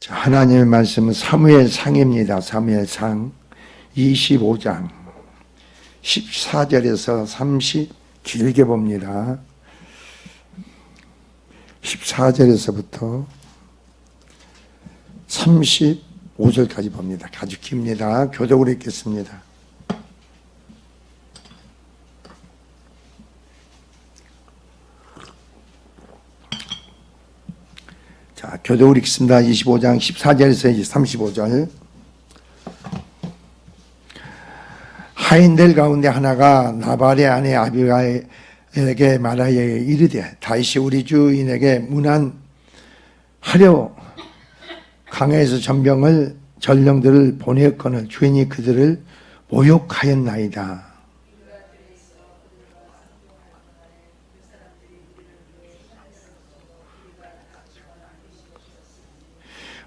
자, 하나님의 말씀은 사무엘상입니다. 사무엘상 25장 14절에서 30 길게 봅니다. 14절에서부터 35절까지 봅니다. 아주 깁니다. 교독으로 읽겠습니다. 자, 교독으로 읽습니다. 25장 14절에서 35절. 하인들 가운데 하나가 나발의 아내 아비가일에게 말하여 이르되 다윗이 우리 주인에게 문안하려 강에서 전령들을 보내었거늘 주인이 그들을 모욕하였나이다.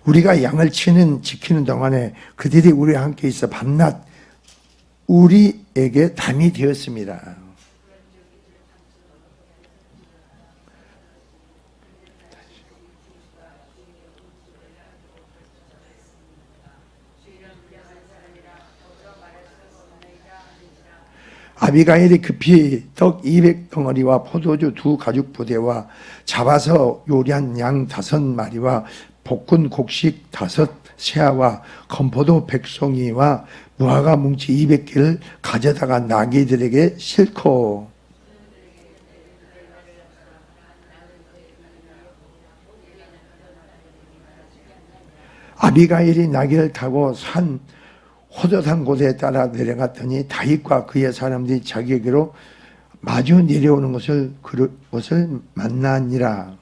우리가 양을 지키는 동안에 그들이 우리와 함께 있어 밤낮 우리에게 담이 되었습니다. 아비가일이 급히 떡 200덩어리와 포도주 2가죽 부대와 잡아서 요리한 양 5마리와 볶은 곡식 5세아와 건포도 100송이와 무화과 뭉치 200개를 가져다가 나귀들에게 싣고 아비가일이 나귀를 타고 산 호젓한 곳에 따라 내려갔더니 다윗과 그의 사람들이 자기에게로 마주 내려오는 것을 만나니라.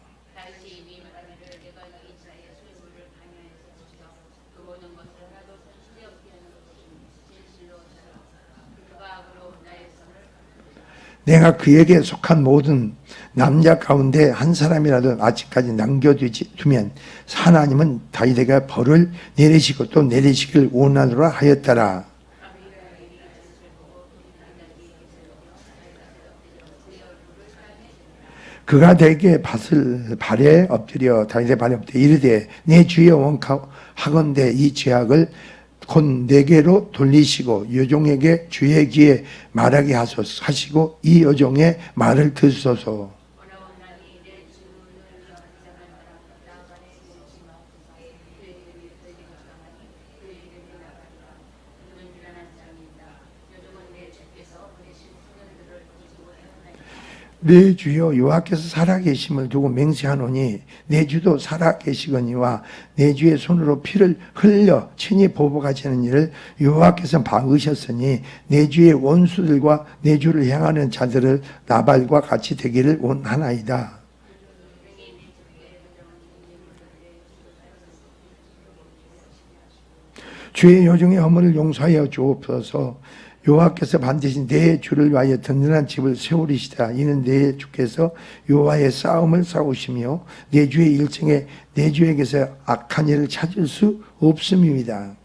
내가 그에게 속한 모든 남자 가운데 한 사람이라도 아직까지 남겨두면 하나님은 다윗에게 벌을 내리시고 또 내리시길 원하노라 하였더라. 그가 다윗의 발에 엎드려 다윗의 발에 엎드려 이르되 내 주의 원하건대 이 죄악을 곧 내게로 돌리시고 여종에게 주의 귀에 말하게 하시고 이 여종의 말을 들으소서. 내 주여 여호와께서 살아계심을 두고 맹세하노니 내 주도 살아계시거니와 내 주의 손으로 피를 흘려 친히 보복하시는 일을 여호와께서 막으셨으니 내 주의 원수들과 내 주를 향하는 자들을 나발과 같이 되기를 원하나이다. 주의 여종의 허물을 용서하여 주옵소서. 여호와께서 반드시 내 주를 위하여 든든한 집을 세우리시다. 이는 내 주께서 여호와의 싸움을 싸우시며 내 주의 일정에 내 주에게서 악한 일을 찾을 수 없음입니다.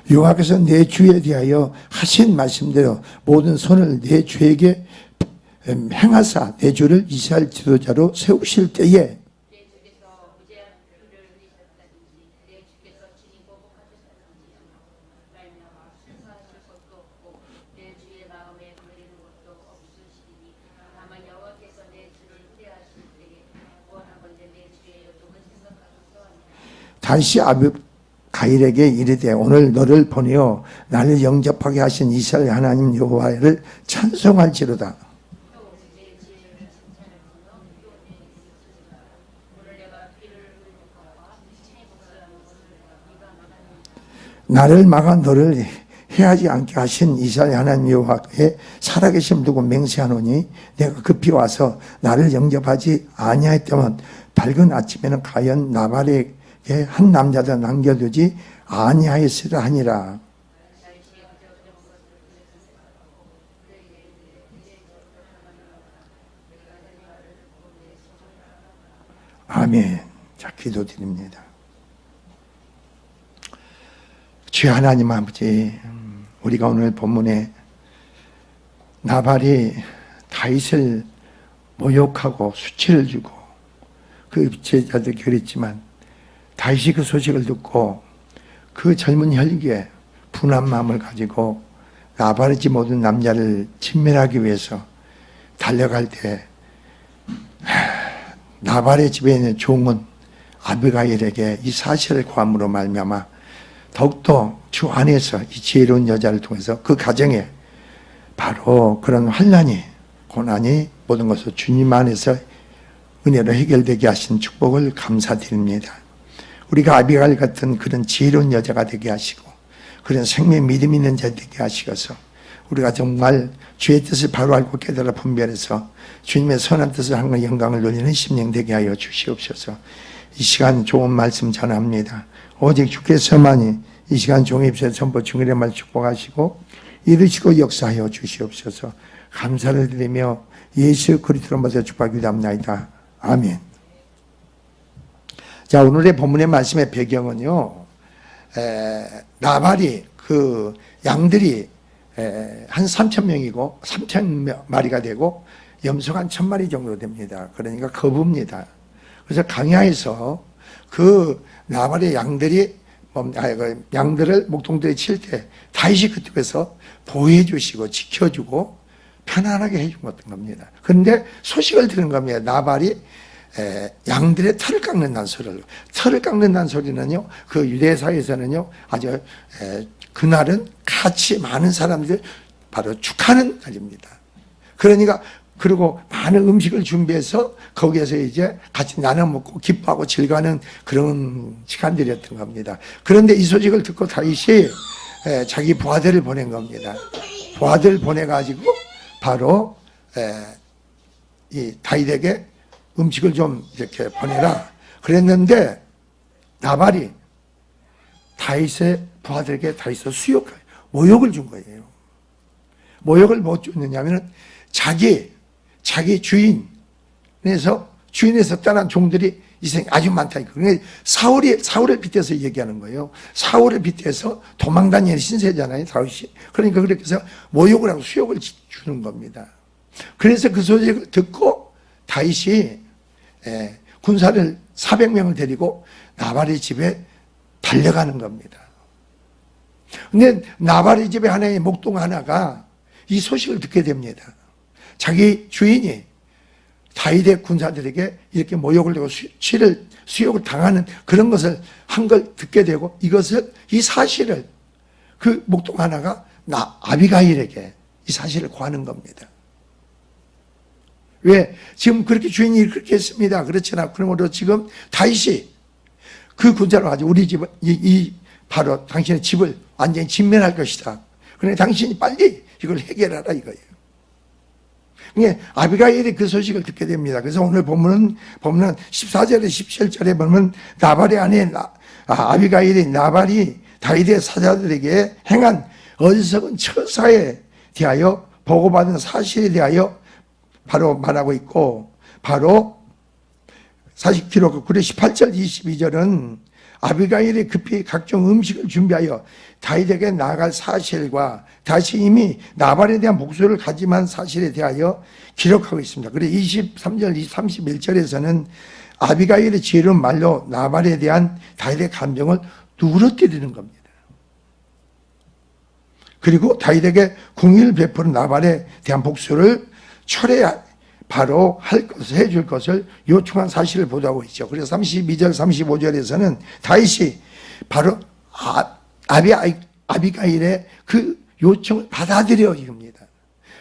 여호와께서 내 주에 대하여 하신 말씀대로 모든 선을 내 주에게 행하사 내 주를 이스라엘 지도자로 세우실 때에 다시 가일에게 이르되 오늘 너를 보내어 나를 영접하게 하신 이스라엘 하나님 여호와를 찬송할지로다. 나를 막아 너를 해하지 않게 하신 이스라엘 하나님 여호와의 살아계심을 두고 맹세하노니 내가 급히 와서 나를 영접하지 아니하였다면 밝은 아침에는 과연 나발에게 한 남자도 남겨두지 아니하였으라 하니라. 아멘. 자, 기도드립니다. 주 하나님 아버지, 우리가 오늘 본문에 나발이 다윗을 모욕하고 수치를 주고 그 제자들이 그랬지만 다윗이 그 소식을 듣고 그 젊은 혈기에 분한 마음을 가지고 나발의 집 모든 남자를 진멸하기 위해서 달려갈 때 나발의 집에 있는 종은 아비가일에게 이 사실을 고함으로 말미암아 더욱더 주 안에서 이 지혜로운 여자를 통해서 그 가정에 바로 그런 환난이 고난이 모든 것을 주님 안에서 은혜로 해결되게 하신 축복을 감사드립니다. 우리가 아비가일 같은 그런 지혜로운 여자가 되게 하시고 그런 생명 믿음 있는 자 되게 하시어서 우리가 정말 주의 뜻을 바로 알고 깨달아 분별해서 주님의 선한 뜻을 하는 영광을 돌리는 심령 되게 하여 주시옵소서. 이 시간 좋은 말씀 전합니다. 오직 주께서만이 이 시간 종의 입술에 선포 중일의 말 축복하시고 이루시고 역사하여 주시옵소서. 감사를 드리며 예수 그리스도로 모셔 축복드립니다. 아멘. 자, 오늘의 본문의 말씀의 배경은요, 나발이 그 양들이 한 3,000명이고 3,000마리가 되고 염소가 한 1,000마리 정도 됩니다. 그러니까 거부입니다. 그래서 강야에서 그 나발의 양들이 양들을 목동들이 칠 때 다윗이 그쪽에서 보호해 주시고 지켜주고 편안하게 해준 겁니다. 그런데 소식을 들은 겁니다. 나발이 양들의 털을 깎는다는 소리를. 털을 깎는다는 소리는요, 그 유대사에서는요, 아주 그날은 같이 많은 사람들 바로 축하는 날입니다. 그러니까 그리고 많은 음식을 준비해서 거기에서 이제 같이 나눠 먹고 기뻐하고 즐거워하는 그런 시간들이었던 겁니다. 그런데 이 소식을 듣고 다윗이 자기 부하들을 보낸 겁니다. 부하들을 보내가지고 바로 이 다윗에게 음식을 좀 이렇게 보내라 그랬는데 나발이 다윗의 부하들에게 다윗을 모욕을 준 거예요. 모욕을 못 줬느냐면은 자기 주인에서 떠난 종들이 이 세상에 아주 많다. 그러니까 사울을 빗대서 얘기하는 거예요. 사울을 빗대서 도망다니는 신세잖아요, 다윗이. 그러니까 그렇게 해서 모욕을 하고 수욕을 주는 겁니다. 그래서 그 소식을 듣고 다윗이 군사를 400명을 데리고 나발의 집에 달려가는 겁니다. 근데 나발의 집에 하나의 목동 하나가 이 소식을 듣게 됩니다. 자기 주인이 다윗의 군사들에게 이렇게 모욕을 하고 수욕을 당하는 그런 것을 한 걸 듣게 되고 이 사실을 그 목동 하나가 아비가일에게 이 사실을 고하는 겁니다. 왜? 지금 그렇게 주인이 그렇게 했습니다. 그렇잖아. 그러므로 지금 다윗이 그 군사로 가지고 우리 집을 바로 당신의 집을 완전히 진멸할 것이다. 그러니까 당신이 빨리 이걸 해결하라 이거예요. 그러니까 아비가일이 그 소식을 듣게 됩니다. 그래서 오늘 보면 14절에 17절에 보면 나발의 아내 아비가일이 나발이 다윗의 사자들에게 행한 어리석은 처사에 대하여 보고받은 사실에 대하여 바로 말하고 있고, 바로 40기록 18절 22절은 아비가일이 급히 각종 음식을 준비하여 다윗에게 나아갈 사실과 다시 이미 나발에 대한 복수를 가짐한 사실에 대하여 기록하고 있습니다. 그리고 23절 31절에서는 아비가일의 지혜로운 말로 나발에 대한 다윗의 감정을 누그러뜨리는 겁니다. 그리고 다윗에게 공의를 베푸는 나발에 대한 복수를 철회해 바로 해줄 것을 요청한 사실을 보도하고 있죠. 그래서 32절 35절에서는 다윗이 바로 아비가일의 그 요청을 받아들여 이겁니다.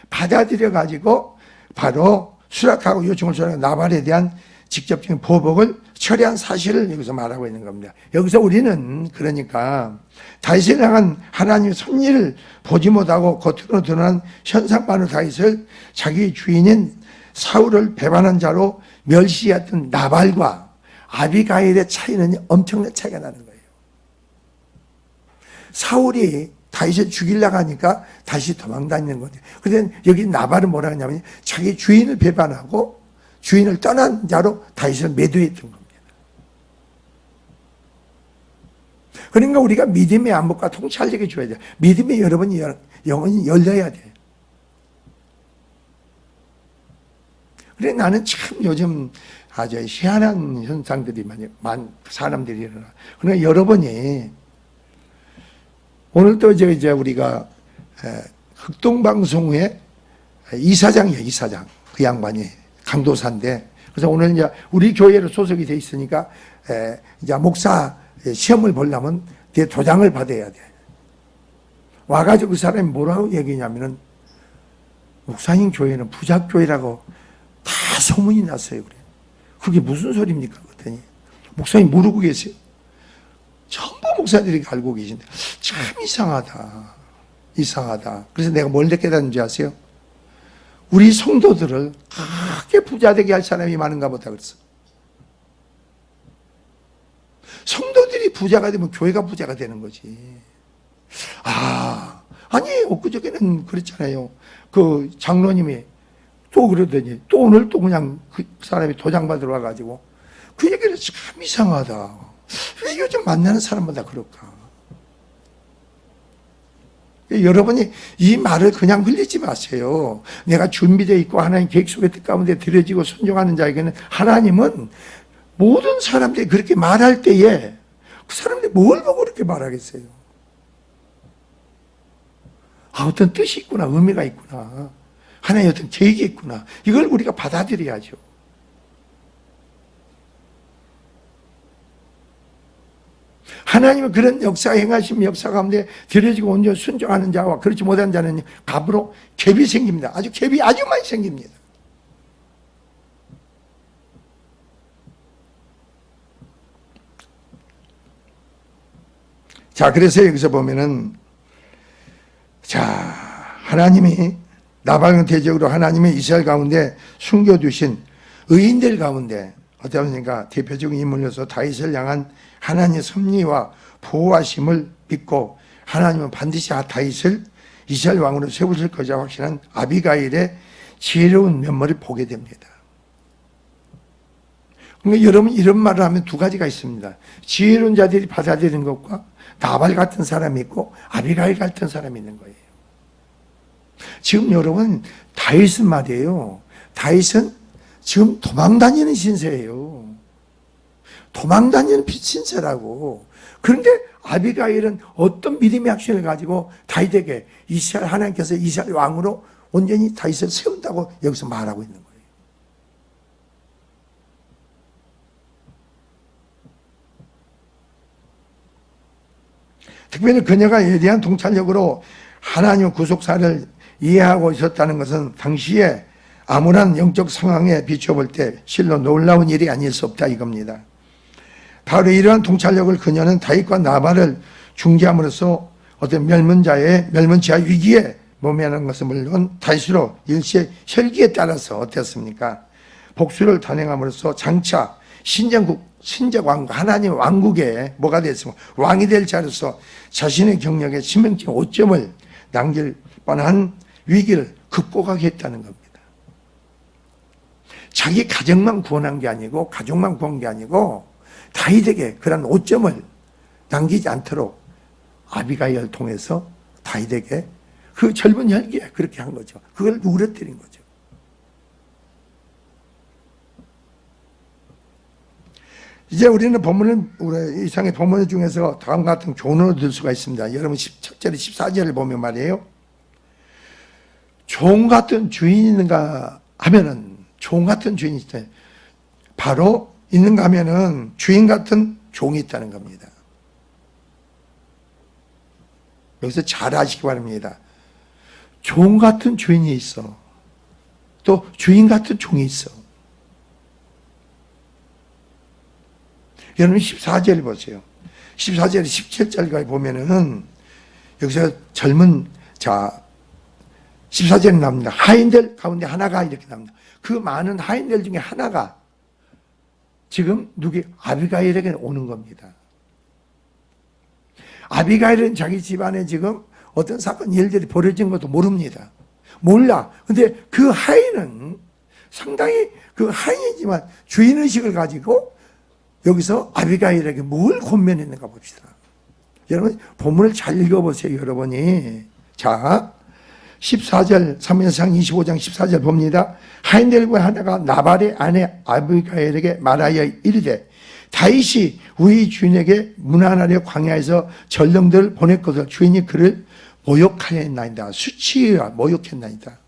받아들여 가지고 바로 수락하고 요청을 수락한 나발에 대한 직접적인 보복을 처리한 사실을 여기서 말하고 있는 겁니다. 여기서 우리는 그러니까 다윗을 향한 하나님의 섭리를 보지 못하고 겉으로 드러난 현상만으로 다윗을 자기 주인인 사울을 배반한 자로 멸시했던 나발과 아비가일의 차이는 엄청난 차이가 나는 거예요. 사울이 다윗을 죽이려고 하니까 다시 도망다니는 거죠. 그런데 여기 나발은 뭐라 하냐면 자기 주인을 배반하고 주인을 떠난 자로 다윗을 매도했던 겁니다. 그러니까 우리가 믿음의 안목과 통찰력을 줘야 돼요. 믿음이 여러분이 영혼이 열려야 돼요. 그래 나는 참 요즘 아주 희한한 현상들이 사람들이 일어나. 그러니까 여러분이 오늘 또 이제 우리가 흑동방송회 이사장이에요, 이사장. 그 양반이 강도사인데, 그래서 오늘 이제 우리 교회로 소속이 돼 있으니까 이제 목사 시험을 보려면 내 도장을 받아야 돼. 와가지고 그 사람이 뭐라고 얘기냐면은 목사님 교회는 부작교회라고 다 소문이 났어요. 그래. 그게 무슨 소리입니까? 그랬더니 목사님 모르고 계세요. 전부 목사들이 알고 계신데 참 이상하다. 이상하다. 그래서 내가 뭘 깨닫는지 아세요? 우리 성도들을 크게 부자 되게 할 사람이 많은가 보다 그랬어. 성도들이 부자가 되면 교회가 부자가 되는 거지. 아니 엊그저께는 그랬잖아요. 그 장로님이 또 그러더니 또 오늘 또 그냥 그 사람이 도장 받으러 와가지고 그 얘기를 참 이상하다. 왜 요즘 만나는 사람마다 그럴까? 여러분이 이 말을 그냥 흘리지 마세요. 내가 준비되어 있고 하나님 계획 속의 뜻 가운데 들여지고 순종하는 자에게는 하나님은 모든 사람들이 그렇게 말할 때에 그 사람들이 뭘 보고 그렇게 말하겠어요? 어떤 뜻이 있구나, 의미가 있구나. 하나의 어떤 계획이 있구나. 이걸 우리가 받아들여야죠. 하나님은 그런 역사 행하심 역사 가운데 들여지고 온전히 순종하는 자와 그렇지 못한 자는 갑으로 갭이 생깁니다. 갭이 아주 많이 생깁니다. 자, 그래서 여기서 보면은 하나님이 나발과 대적으로 하나님의 이스라엘 가운데 숨겨두신 의인들 가운데 어떻게 보니까 대표적인 인물로서 다윗을 향한 하나님의 섭리와 보호하심을 믿고 하나님은 반드시 다윗을 이스라엘 왕으로 세우실 것이라 확신한 아비가일의 지혜로운 면모를 보게 됩니다. 그러니까 여러분 이런 말을 하면 두 가지가 있습니다. 지혜로운 자들이 받아들이는 것과 나발 같은 사람이 있고 아비가일 같은 사람이 있는 거예요. 지금 여러분 다윗은 말이에요. 다윗은 지금 도망다니는 신세예요. 도망다니는 신세라고. 그런데 아비가일은 어떤 믿음의 확신을 가지고 다윗에게 하나님께서 이스라엘 왕으로 온전히 다윗을 세운다고 여기서 말하고 있는 거예요. 특별히 그녀가 예리한 통찰력으로 하나님의 구속사를 이해하고 있었다는 것은 당시에 암울한 영적 상황에 비춰볼 때 실로 놀라운 일이 아닐 수 없다 이겁니다. 바로 이러한 통찰력을 그녀는 다윗과 나발을 중재함으로써 어떤 멸문지하 위기에 모면하는 것은 물론 다윗으로 일시의 혈기에 따라서 어땠습니까? 복수를 단행함으로써 장차 신적왕국 하나님 왕국에 뭐가 됐으면 왕이 될 자로서 자신의 경력에 치명적인 오점을 남길 뻔한 위기를 극복하겠다는 겁니다. 자기 가정만 구원한 게 아니고 가족만 구한 게 아니고 다윗에게 그런 오점을 남기지 않도록 아비가일을 통해서 다윗에게 그 젊은 혈기에 그렇게 한 거죠. 그걸 누그러뜨린 거죠. 이제 우리는 우리 이상의 본문 중에서 다음과 같은 교훈을 들 수가 있습니다. 여러분 17절, 14절을 보면 말이에요. 종 같은 주인이 있는가 하면은 종 같은 주인이 있어요. 바로 있는가 하면은 주인 같은 종이 있다는 겁니다. 여기서 잘 아시기 바랍니다. 종 같은 주인이 있어. 또 주인 같은 종이 있어. 여러분 14절 보세요. 14절 17절까지 보면은 여기서 젊은 14절에 나옵니다. 하인들 가운데 하나가 이렇게 나옵니다. 그 많은 하인들 중에 하나가 지금 아비가일에게 오는 겁니다. 아비가일은 자기 집안에 지금 어떤 사건 일들이 벌어진 것도 모릅니다. 몰라. 근데 그 하인은 상당히 그 하인이지만 주인의식을 가지고 여기서 아비가일에게 뭘 권면했는가 봅시다. 여러분 본문을 잘 읽어보세요. 여러분이. 자 14절 3문상 25장 14절 봅니다. 하인들과 하나가 나발의 아내 아비가일에게 말하여 이르되 다윗이 우리 주인에게 문하나려 광야에서 전령들을 보냈거든 주인이 그를 모욕하였나이다. 수치와 모욕했나이다.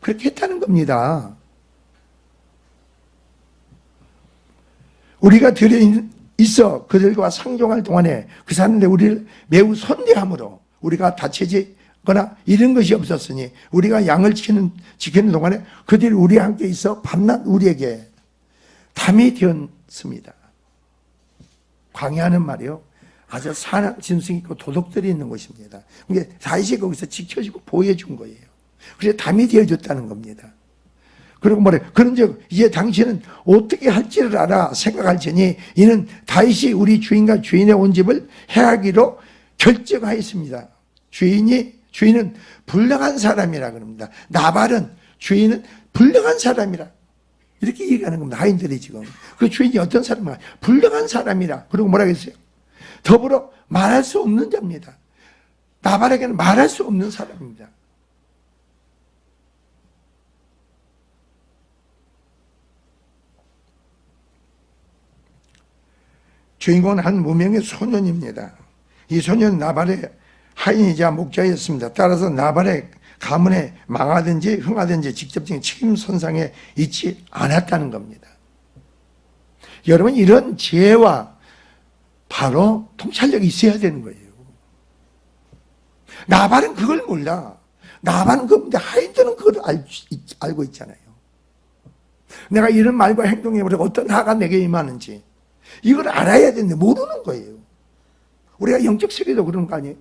그렇게 했다는 겁니다. 우리가 들에 있어 그들과 상종할 동안에 그 사람들이 우리를 매우 선대함으로 우리가 다치거나 이런 것이 없었으니 우리가 양을 지키는 동안에 그들이 우리와 함께 있어 밤낮 우리에게 담이 되었습니다. 광야는 말이요 아주 산악 짐승이 있고 도둑들이 있는 곳입니다. 그러니까 다윗이 거기서 지켜주고 보호해준 거예요. 그래서 담이 되어줬다는 겁니다. 그리고 뭐래? 그런즉 이제 당신은 어떻게 할지를 알아 생각할지니 이는 다윗이 우리 주인과 주인의 온 집을 해하기로 결정하였습니다. 주인은 불량한 사람이라 그럽니다. 나발은 주인은 불량한 사람이라 이렇게 얘기하는 겁니다. 하인들이 지금 그 주인이 어떤 사람인가? 불량한 사람이라. 그리고 뭐라고 했어요? 더불어 말할 수 없는 자입니다. 나발에게는 말할 수 없는 사람입니다. 주인공은 한 무명의 소년입니다. 이 소년은 나발의 하인이자 목자였습니다. 따라서 나발의 가문에 망하든지 흥하든지 직접적인 책임 선상에 있지 않았다는 겁니다. 여러분 이런 지혜와 바로 통찰력이 있어야 되는 거예요. 나발은 그걸 몰라. 나발은 그런데 하인들은 그걸 알고 있잖아요. 내가 이런 말과 행동에 어떤 하가 내게 임하는지 이걸 알아야 되는데 모르는 거예요. 우리가 영적 세계도 그런 거 아니에요?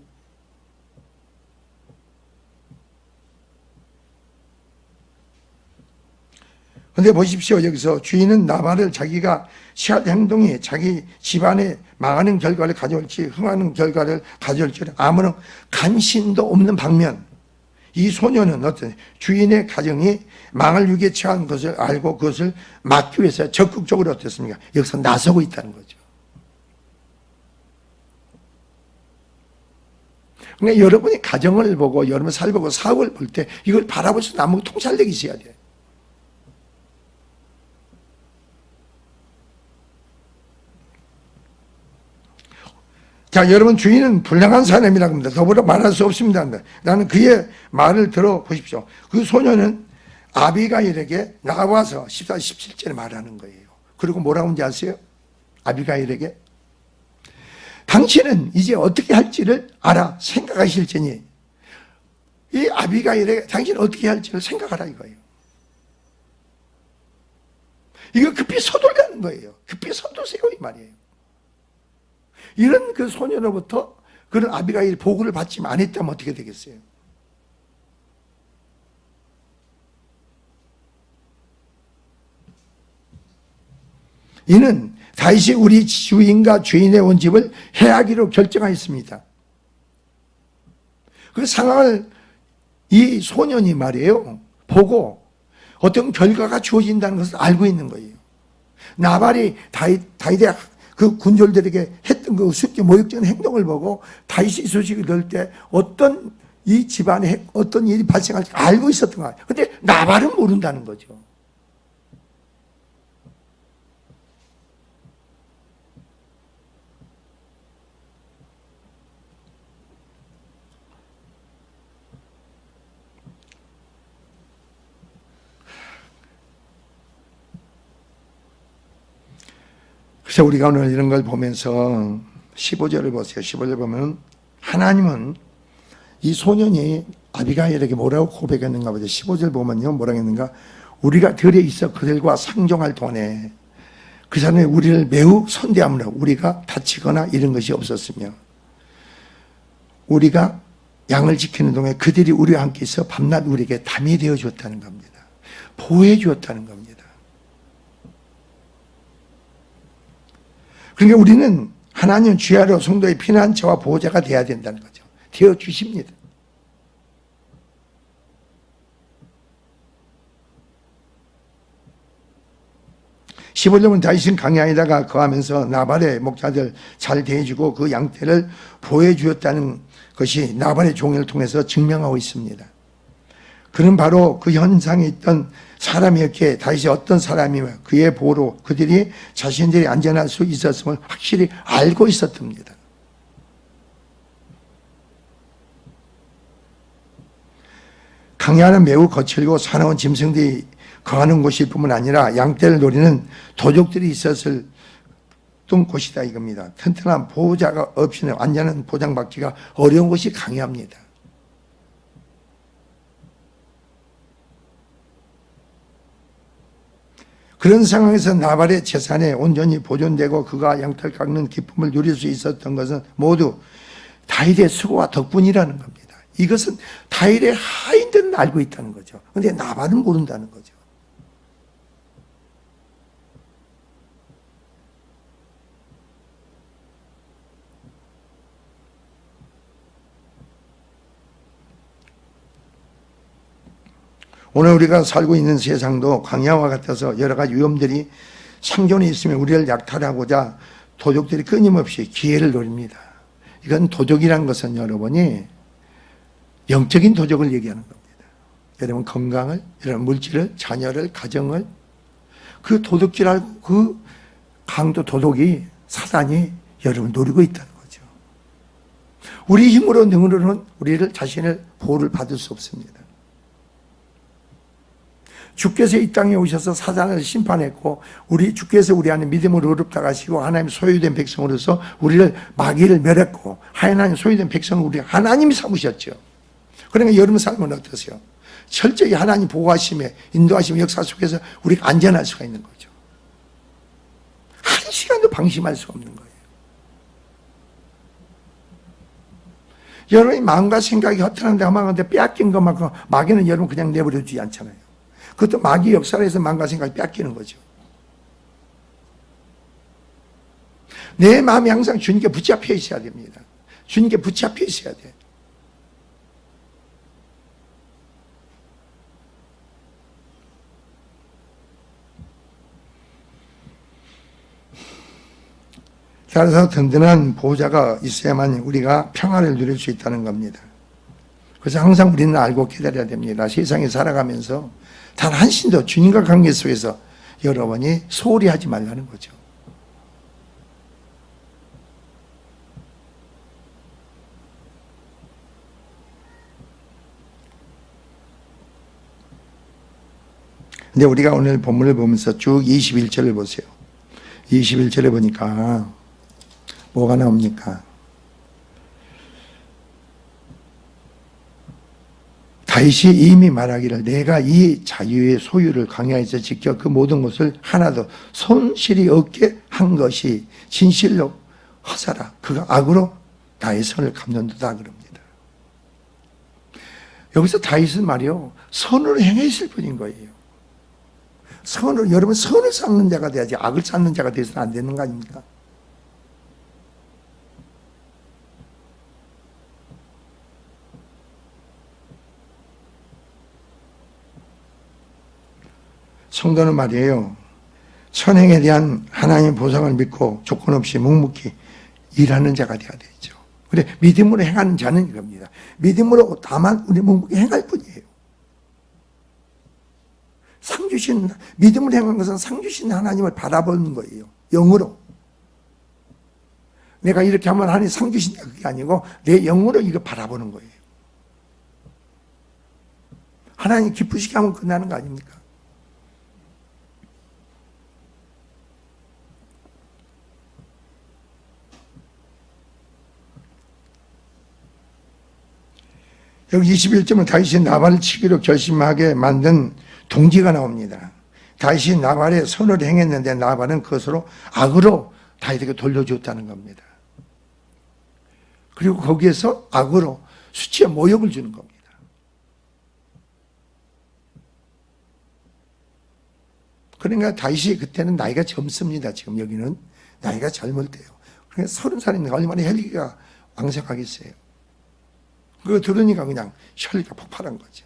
근데 보십시오. 여기서 주인은 나발을 자기가 취할 행동이 자기 집안에 망하는 결과를 가져올지 흥하는 결과를 가져올지 아무런 관심도 없는 반면 이 소녀는 어떤 주인의 가정이 망할 위기에 처한 것을 알고 그것을 막기 위해서 적극적으로 어떻습니까? 여기서 나서고 있다는 거죠. 그러니까 여러분이 가정을 보고 여러분 살보고 사업을 볼 때 이걸 바라볼 수 있는 통찰력이 있어야 돼요. 자, 여러분 주인은 불량한 사람이라고 합니다. 더불어 말할 수 없습니다. 나는 그의 말을 들어보십시오. 그 소녀는 아비가일에게 나와서 14, 17절에 말하는 거예요. 그리고 뭐라고 하는지 아세요? 아비가일에게 당신은 이제 어떻게 할지를 알아 생각하실지니 이 아비가일에게 당신은 어떻게 할지를 생각하라 이거예요. 이거 급히 서둘라는 거예요. 급히 서두세요 이 말이에요. 이런 그 소녀로부터 그런 아비가일 보고를 받지 않았다면 어떻게 되겠어요? 이는 다윗이 우리 주인과 주인의 온 집을 해하기로 결정하였습니다. 그 상황을 이 소년이 말이에요 보고 어떤 결과가 주어진다는 것을 알고 있는 거예요. 나발이 다윗의 그 군졸들에게 했던 그 수치 모욕적인 행동을 보고 다윗이 소식을 들을 때 어떤 이 집안에 어떤 일이 발생할지 알고 있었던 거예요. 그런데 나발은 모른다는 거죠. 그래서 우리가 오늘 이런 걸 보면서 15절을 보세요. 15절 보면 하나님은 이 소년이 아비가일에게 뭐라고 고백했는가 보죠. 15절 보면요. 뭐라고 했는가? 우리가 들에 있어 그들과 상종할 동안에 그 사람이 우리를 매우 선대함으로 우리가 다치거나 이런 것이 없었으며 우리가 양을 지키는 동안에 그들이 우리와 함께 있어 밤낮 우리에게 담이 되어 주었다는 겁니다. 보호해 주었다는 겁니다. 그러니까 우리는 하나님 주야로 성도의 피난처와 보호자가 되어야 된다는 거죠. 되어 주십니다. 15년은 다윗은 광야에다가 거하면서 나발의 목자들 잘 대해주고 그 양떼를 보호해주었다는 것이 나발의 종을 통해서 증명하고 있습니다. 그는 바로 그 현상에 있던 사람이었기에 다윗이 어떤 사람이며 그의 보호로 그들이 자신들이 안전할 수 있었음을 확실히 알고 있었답니다. 광야는 매우 거칠고 사나운 짐승들이 거하는 곳일 뿐만 아니라 양떼를 노리는 도적들이 있었을 곳이다 이겁니다. 튼튼한 보호자가 없이는 안전한 보장받기가 어려운 것이 광야입니다. 그런 상황에서 나발의 재산에 온전히 보존되고 그가 양털 깎는 기쁨을 누릴 수 있었던 것은 모두 다윗의 수고와 덕분이라는 겁니다. 이것은 다윗의 하인들은 알고 있다는 거죠. 그런데 나발은 모른다는 거죠. 오늘 우리가 살고 있는 세상도 광야와 같아서 여러 가지 위험들이 생존에 있으면 우리를 약탈하고자 도적들이 끊임없이 기회를 노립니다. 이건 도적이라는 것은 여러분이 영적인 도적을 얘기하는 겁니다. 여러분 건강을, 여러분 물질을, 자녀를, 가정을 그 도둑질 알고 그 강도 도둑이 사단이 여러분 노리고 있다는 거죠. 우리 힘으로 능으로는 우리를 자신을 보호를 받을 수 없습니다. 주께서 이 땅에 오셔서 사단을 심판했고 주께서 우리 안에 믿음으로 의롭다 가시고 하나님 소유된 백성으로서 우리를 마귀를 멸했고 하나님 소유된 백성을 우리 하나님이 삼으셨죠. 그러니까 여러분 삶은 어떠세요? 철저히 하나님 보호하심에 인도하심의 역사 속에서 우리가 안전할 수가 있는 거죠. 한 시간도 방심할 수가 없는 거예요. 여러분의 마음과 생각이 허탄한데 허망한데 빼앗긴 것만큼 마귀는 여러분 그냥 내버려 두지 않잖아요. 그것도 마귀 역사를 해서 마음과 생각이 뺏기는 거죠. 내 마음이 항상 주님께 붙잡혀 있어야 됩니다. 주님께 붙잡혀 있어야 돼요. 따라서 든든한 보호자가 있어야만 우리가 평안을 누릴 수 있다는 겁니다. 그래서 항상 우리는 알고 기다려야 됩니다. 세상에 살아가면서 단 한심도 주님과 관계 속에서 여러분이 소홀히 하지 말라는 거죠. 근데 우리가 오늘 본문을 보면서 쭉 21절을 보세요. 21절에 보니까 뭐가 나옵니까? 다윗이 이미 말하기를 내가 이 자유의 소유를 광야에서 지켜 그 모든 것을 하나도 손실이 없게 한 것이 진실로 허사라. 그가 악으로 나의 선을 갚는도다 그럽니다. 여기서 다윗은 말이요 선으로 행했을 뿐인 거예요. 여러분 선을 쌓는 자가 돼야지 악을 쌓는 자가 돼서는 안 되는 거 아닙니까? 성도는 말이에요. 선행에 대한 하나님의 보상을 믿고 조건 없이 묵묵히 일하는 자가 되어야 되죠. 그래 믿음으로 행하는 자는 이겁니다. 믿음으로 다만 우리 묵묵히 행할 뿐이에요. 믿음으로 행하는 것은 상 주신 하나님을 바라보는 거예요. 영으로. 내가 이렇게 하면 하나님 상 주신다 그게 아니고 내 영으로 이거 바라보는 거예요. 하나님 기쁘시게 하면 끝나는 거 아닙니까? 여기 21절은 다윗이 나발을 치기로 결심하게 만든 동기가 나옵니다. 다윗이 나발의 선을 행했는데 나발은 그것으로 악으로 다윗에게 돌려줬다는 겁니다. 그리고 거기에서 악으로 수치의 모욕을 주는 겁니다. 그러니까 다윗이 그때는 나이가 젊습니다. 지금 여기는 나이가 젊을 때요. 그러니까 30살이니까 얼마나 혈기가 왕성하겠어요. 그거 들으니까 그냥 혈기가 폭발한 거죠.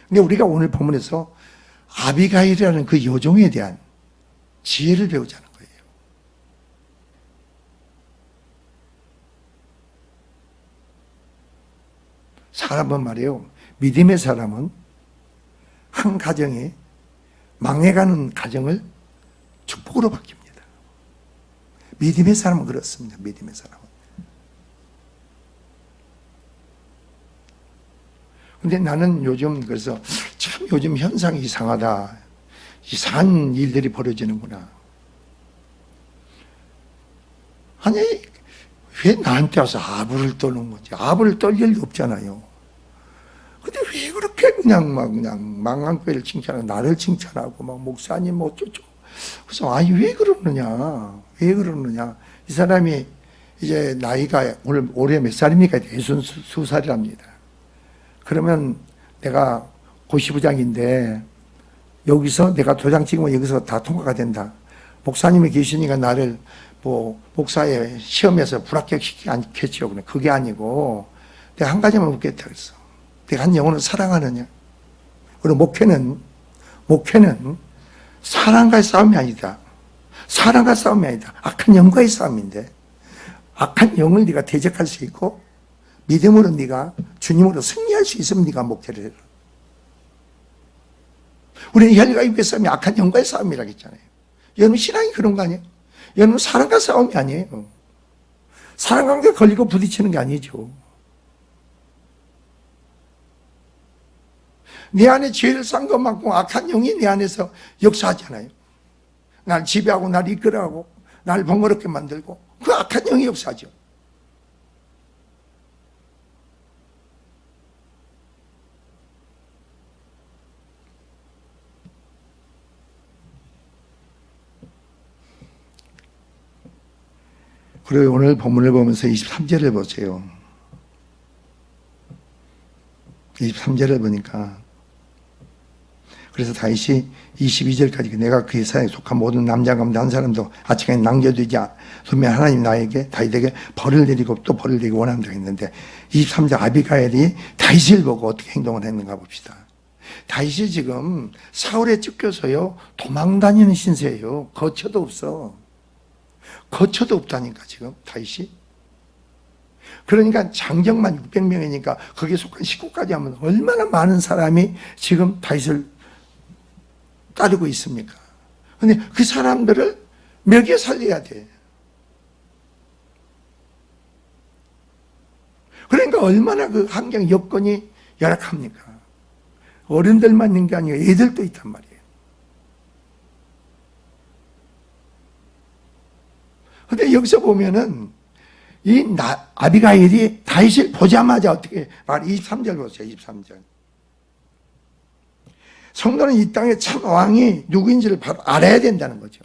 근데 우리가 오늘 본문에서 아비가일이라는 그 여종에 대한 지혜를 배우자는 거예요. 사람은 말이에요. 믿음의 사람은 한 가정에 망해가는 가정을 축복으로 바뀝니다. 믿음의 사람은 그렇습니다. 믿음의 사람은. 근데 나는 요즘 그래서 참 요즘 현상이 이상하다. 이상한 일들이 벌어지는구나. 아니, 왜 나한테 와서 아부를 떠는 거지? 아부를 떨 일도 없잖아요. 근데 왜 그렇게 그냥 망한교회를 칭찬하고, 나를 칭찬하고, 막 목사님 뭐 어쩌고. 그래서, 아니, 왜 그러느냐? 왜 그러느냐? 이 사람이 이제 나이가 올해 몇 살입니까? 62살이랍니다. 그러면 내가 고시부장인데, 여기서 내가 도장 찍으면 여기서 다 통과가 된다. 목사님이 계시니까 나를 뭐 목사의 시험에서 불합격시키지 않겠죠. 그게 아니고 내가 한 가지만 묻겠다 그랬어. 내가 한 영혼을 사랑하느냐? 그리고 목회는 사랑과의 싸움이 아니다. 사랑과 싸움이 아니다. 악한 영과의 싸움인데 악한 영을 네가 대적할 수 있고 믿음으로 네가 주님으로 승리할 수 있으면 네가 목회를 해라. 우리는 혈과 육의 싸움이 악한 영과의 싸움이라고 했잖아요. 여러분 신앙이 그런 거 아니에요? 여러분 사랑과 싸움이 아니에요. 사랑관계 걸리고 부딪히는 게 아니죠. 내 안에 죄를 싼 것만큼 악한 영이 내 안에서 역사하잖아요. 날 지배하고 날 이끌어가고 날 번거롭게 만들고 그 악한 영이 역사하죠. 그리고 오늘 본문을 보면서 23절을 보세요. 23절을 보니까 그래서 다윗이 22절까지 내가 그 회사에 속한 모든 남자 가운데 한 사람도 아침에 남겨두지 않으면 하나님 나에게 다윗에게 벌을 내리고 또 벌을 내리기 원한다고 했는데 23절 아비가일이 다윗을 보고 어떻게 행동을 했는가 봅시다. 다윗이 지금 사울에 쫓겨서요 도망다니는 신세예요. 거처도 없어. 거처도 없다니까 지금 다윗이. 그러니까 장정만 600명이니까 거기에 속한 식구까지 하면 얼마나 많은 사람이 지금 다윗을 따르고 있습니까? 근데 그 사람들을 먹여 살려야 돼. 그러니까 얼마나 그 환경 여건이 열악합니까? 어른들만 있는 게 아니고 애들도 있단 말이에요. 근데 여기서 보면은 아비가일이 다윗을 보자마자 어떻게 23절 보세요. 23절. 성도는 이 땅의 참 왕이 누구인지를 바로 알아야 된다는 거죠.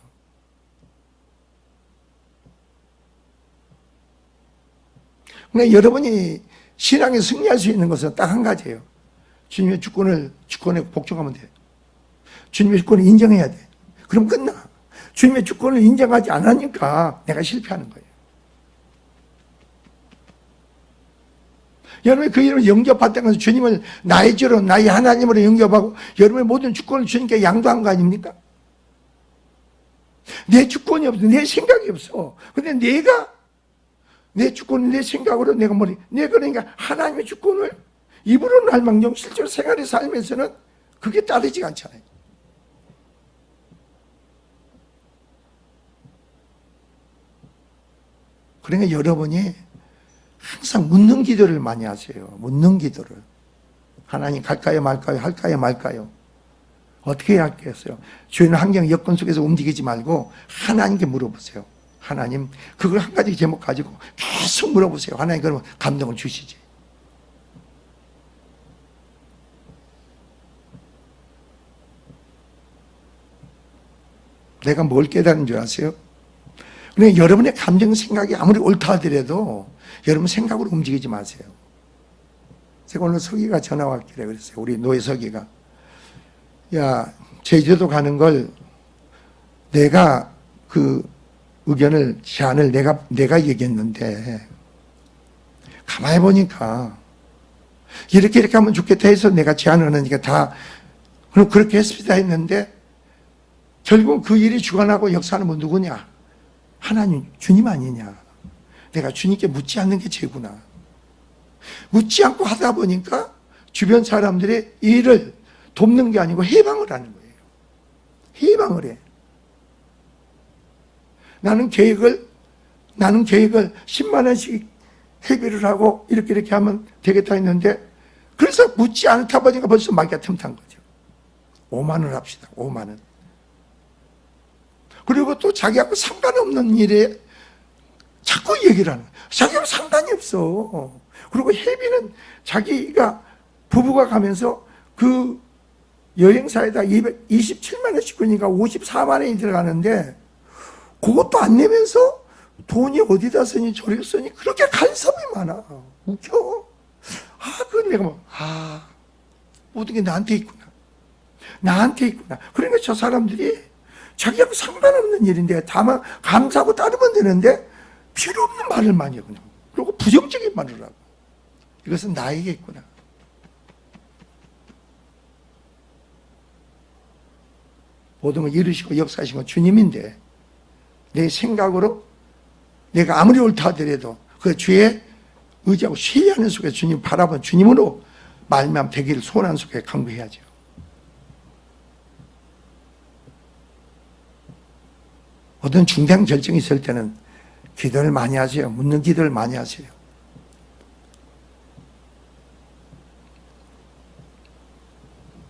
그러니까 여러분이 신앙에 승리할 수 있는 것은 딱 한 가지예요. 주님의 주권에 복종하면 돼요. 주님의 주권을 인정해야 돼. 그럼 끝나. 주님의 주권을 인정하지 않으니까 내가 실패하는 거예요. 여러분이 그 이름을 영접받다는 것은 주님을 나의 주로 나의 하나님으로 영접하고 여러분의 모든 주권을 주님께 양도한 거 아닙니까? 내 주권이 없어. 내 생각이 없어. 근데 내 주권을 내 생각으로 내가 그러니까 하나님의 주권을 입으로는 할망정 실제로 생활에 살면서는 그게 따르지가 않잖아요. 그러니까 여러분이 항상 묻는 기도를 많이 하세요. 묻는 기도를. 하나님 갈까요 말까요 할까요 말까요. 어떻게 해야 하겠어요? 주인 환경 여건 속에서 움직이지 말고 하나님께 물어보세요. 하나님 그걸 한 가지 제목 가지고 계속 물어보세요. 하나님 그러면 감동을 주시지. 내가 뭘 깨달은 줄 아세요? 그러니까 여러분의 감정 생각이 아무리 옳다 하더라도 여러분 생각으로 움직이지 마세요. 제가 오늘 서기가 전화 왔길래 그랬어요. 우리 노예 서기가. 야, 제주도 가는 걸 내가 그 의견을, 제안을 내가 얘기했는데 가만히 보니까 이렇게 하면 좋겠다 해서 내가 제안을 하니까 다 그럼 그렇게 했습니다 했는데 결국 그 일이 주관하고 역사하는 건 누구냐? 하나님, 주님 아니냐? 내가 주님께 묻지 않는 게 죄구나. 묻지 않고 하다 보니까 주변 사람들의 일을 돕는 게 아니고 해방을 하는 거예요. 해방을 해. 나는 계획을 10만 원씩 회비를 하고 이렇게 하면 되겠다 했는데, 그래서 묻지 않다 보니까 벌써 마귀가 틈탄 거죠. 5만 원 합시다. 5만 원. 그리고 또 자기하고 상관없는 일에 자꾸 얘기를 하는 거예요. 자기하고 상관이 없어. 그리고 회비는 자기가 부부가 가면서 그 여행사에다 27만 원씩 주니까 54만 원이 들어가는데, 그것도 안 내면서 돈이 어디다 쓰니 저리 쓰니 그렇게 간섭이 많아. 웃겨. 그건 내가 모든 게 나한테 있구나. 나한테 있구나. 그러니까 저 사람들이 자기하고 상관없는 일인데 다만 감사하고 따르면 되는데 필요 없는 말을 많이 해요. 그냥. 그리고 부정적인 말을 하고. 이것은 나에게 있구나. 모든 걸 이루시고 역사하신 건 주님인데, 내 생각으로 내가 아무리 옳다 하더라도 그 주의 의지하고 신뢰하는 속에 주님 바라본 주님으로 말미암아 되기를 소원하는 속에 강구해야죠. 모든 중대한 결정이 있을 때는 기도를 많이 하세요. 묻는 기도를 많이 하세요.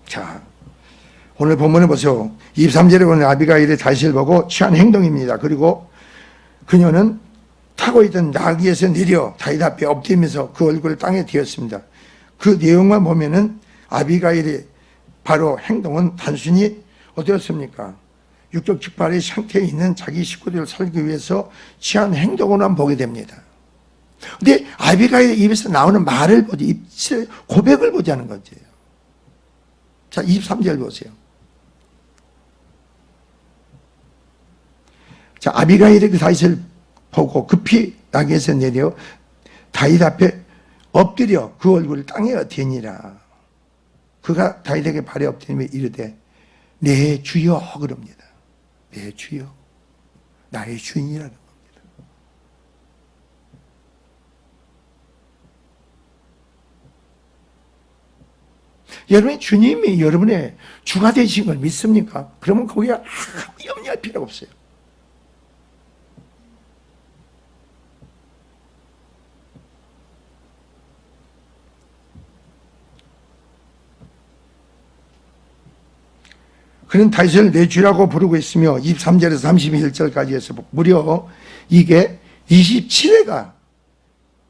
자, 오늘 본문을 보세요. 23절에 보면 아비가일의 다윗을 보고 취한 행동입니다. 그리고 그녀는 타고 있던 나귀에서 내려 다윗 앞에 엎드리면서 그 얼굴을 땅에 대었습니다. 그 내용만 보면은 아비가일의 바로 행동은 단순히 어디였습니까? 육적 직발의 상태에 있는 자기 식구들을 살기 위해서 취한 행동으로만 보게 됩니다. 근데 아비가일의 입에서 나오는 말을 보지, 입술 고백을 보자는 거죠. 자, 23절 보세요. 자, 아비가일이 그 다윗을 보고 급히 나귀에서 내려 다윗 앞에 엎드려 그 얼굴을 땅에 엎드리니라. 그가 다윗에게 발에 엎드리며 이르되 내 주여 그럽니다. 내 주여. 나의 주인이라는 겁니다. 여러분이 주님이 여러분의 주가 되신 걸 믿습니까? 그러면 거기에 아무 염려할 필요가 없어요. 그는 다윗을 내 주라고 부르고 있으며 23절에서 31절까지 해서 무려 이게 27회가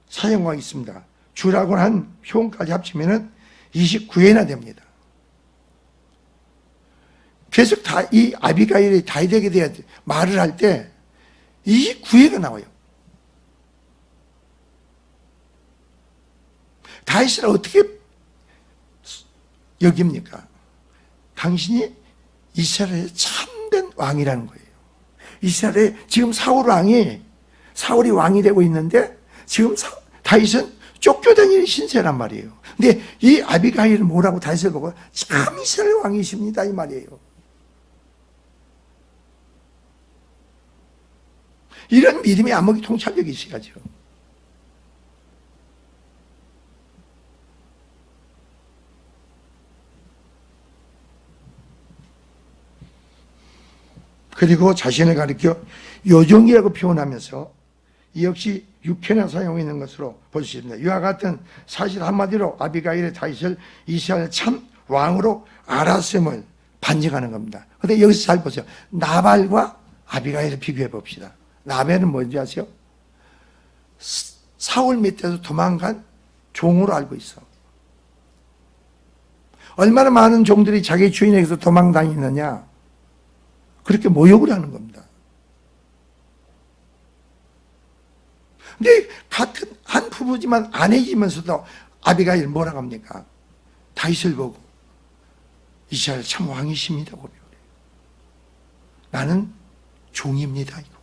사용하고 있습니다. 주라고 한 표현까지 합치면 29회나 됩니다. 계속 이 아비가일이 다윗에게 대해 말을 할 때 29회가 나와요. 다윗을 어떻게 여깁니까? 당신이 이스라엘의 참된 왕이라는 거예요. 이스라엘의 지금 사울이 왕이 되고 있는데 지금 다윗은 쫓겨다니는 신세란 말이에요. 근데 이 아비가일은 뭐라고 다윗을 보고 참 이스라엘 왕이십니다 이 말이에요. 이런 믿음의 암흑이 통찰력이 있어야죠. 그리고 자신을 가리켜 요정이라고 표현하면서 이 역시 6회나 사용하는 것으로 볼 수 있습니다. 이와 같은 사실 한마디로 아비가일의 다윗을 이스라엘 참 왕으로 알았음을 반증하는 겁니다. 그런데 여기서 잘 보세요. 나발과 아비가일을 비교해 봅시다. 나발은 뭔지 아세요? 사울 밑에서 도망간 종으로 알고 있어. 얼마나 많은 종들이 자기 주인에게서 도망다니느냐. 그렇게 모욕을 하는 겁니다. 근데 같은 한 부부지만 아내이면서도 아비가일 뭐라고 합니까? 다윗을 보고 이스라엘 참 왕이십니다. 고백을 해요. 나는 종입니다. 이거.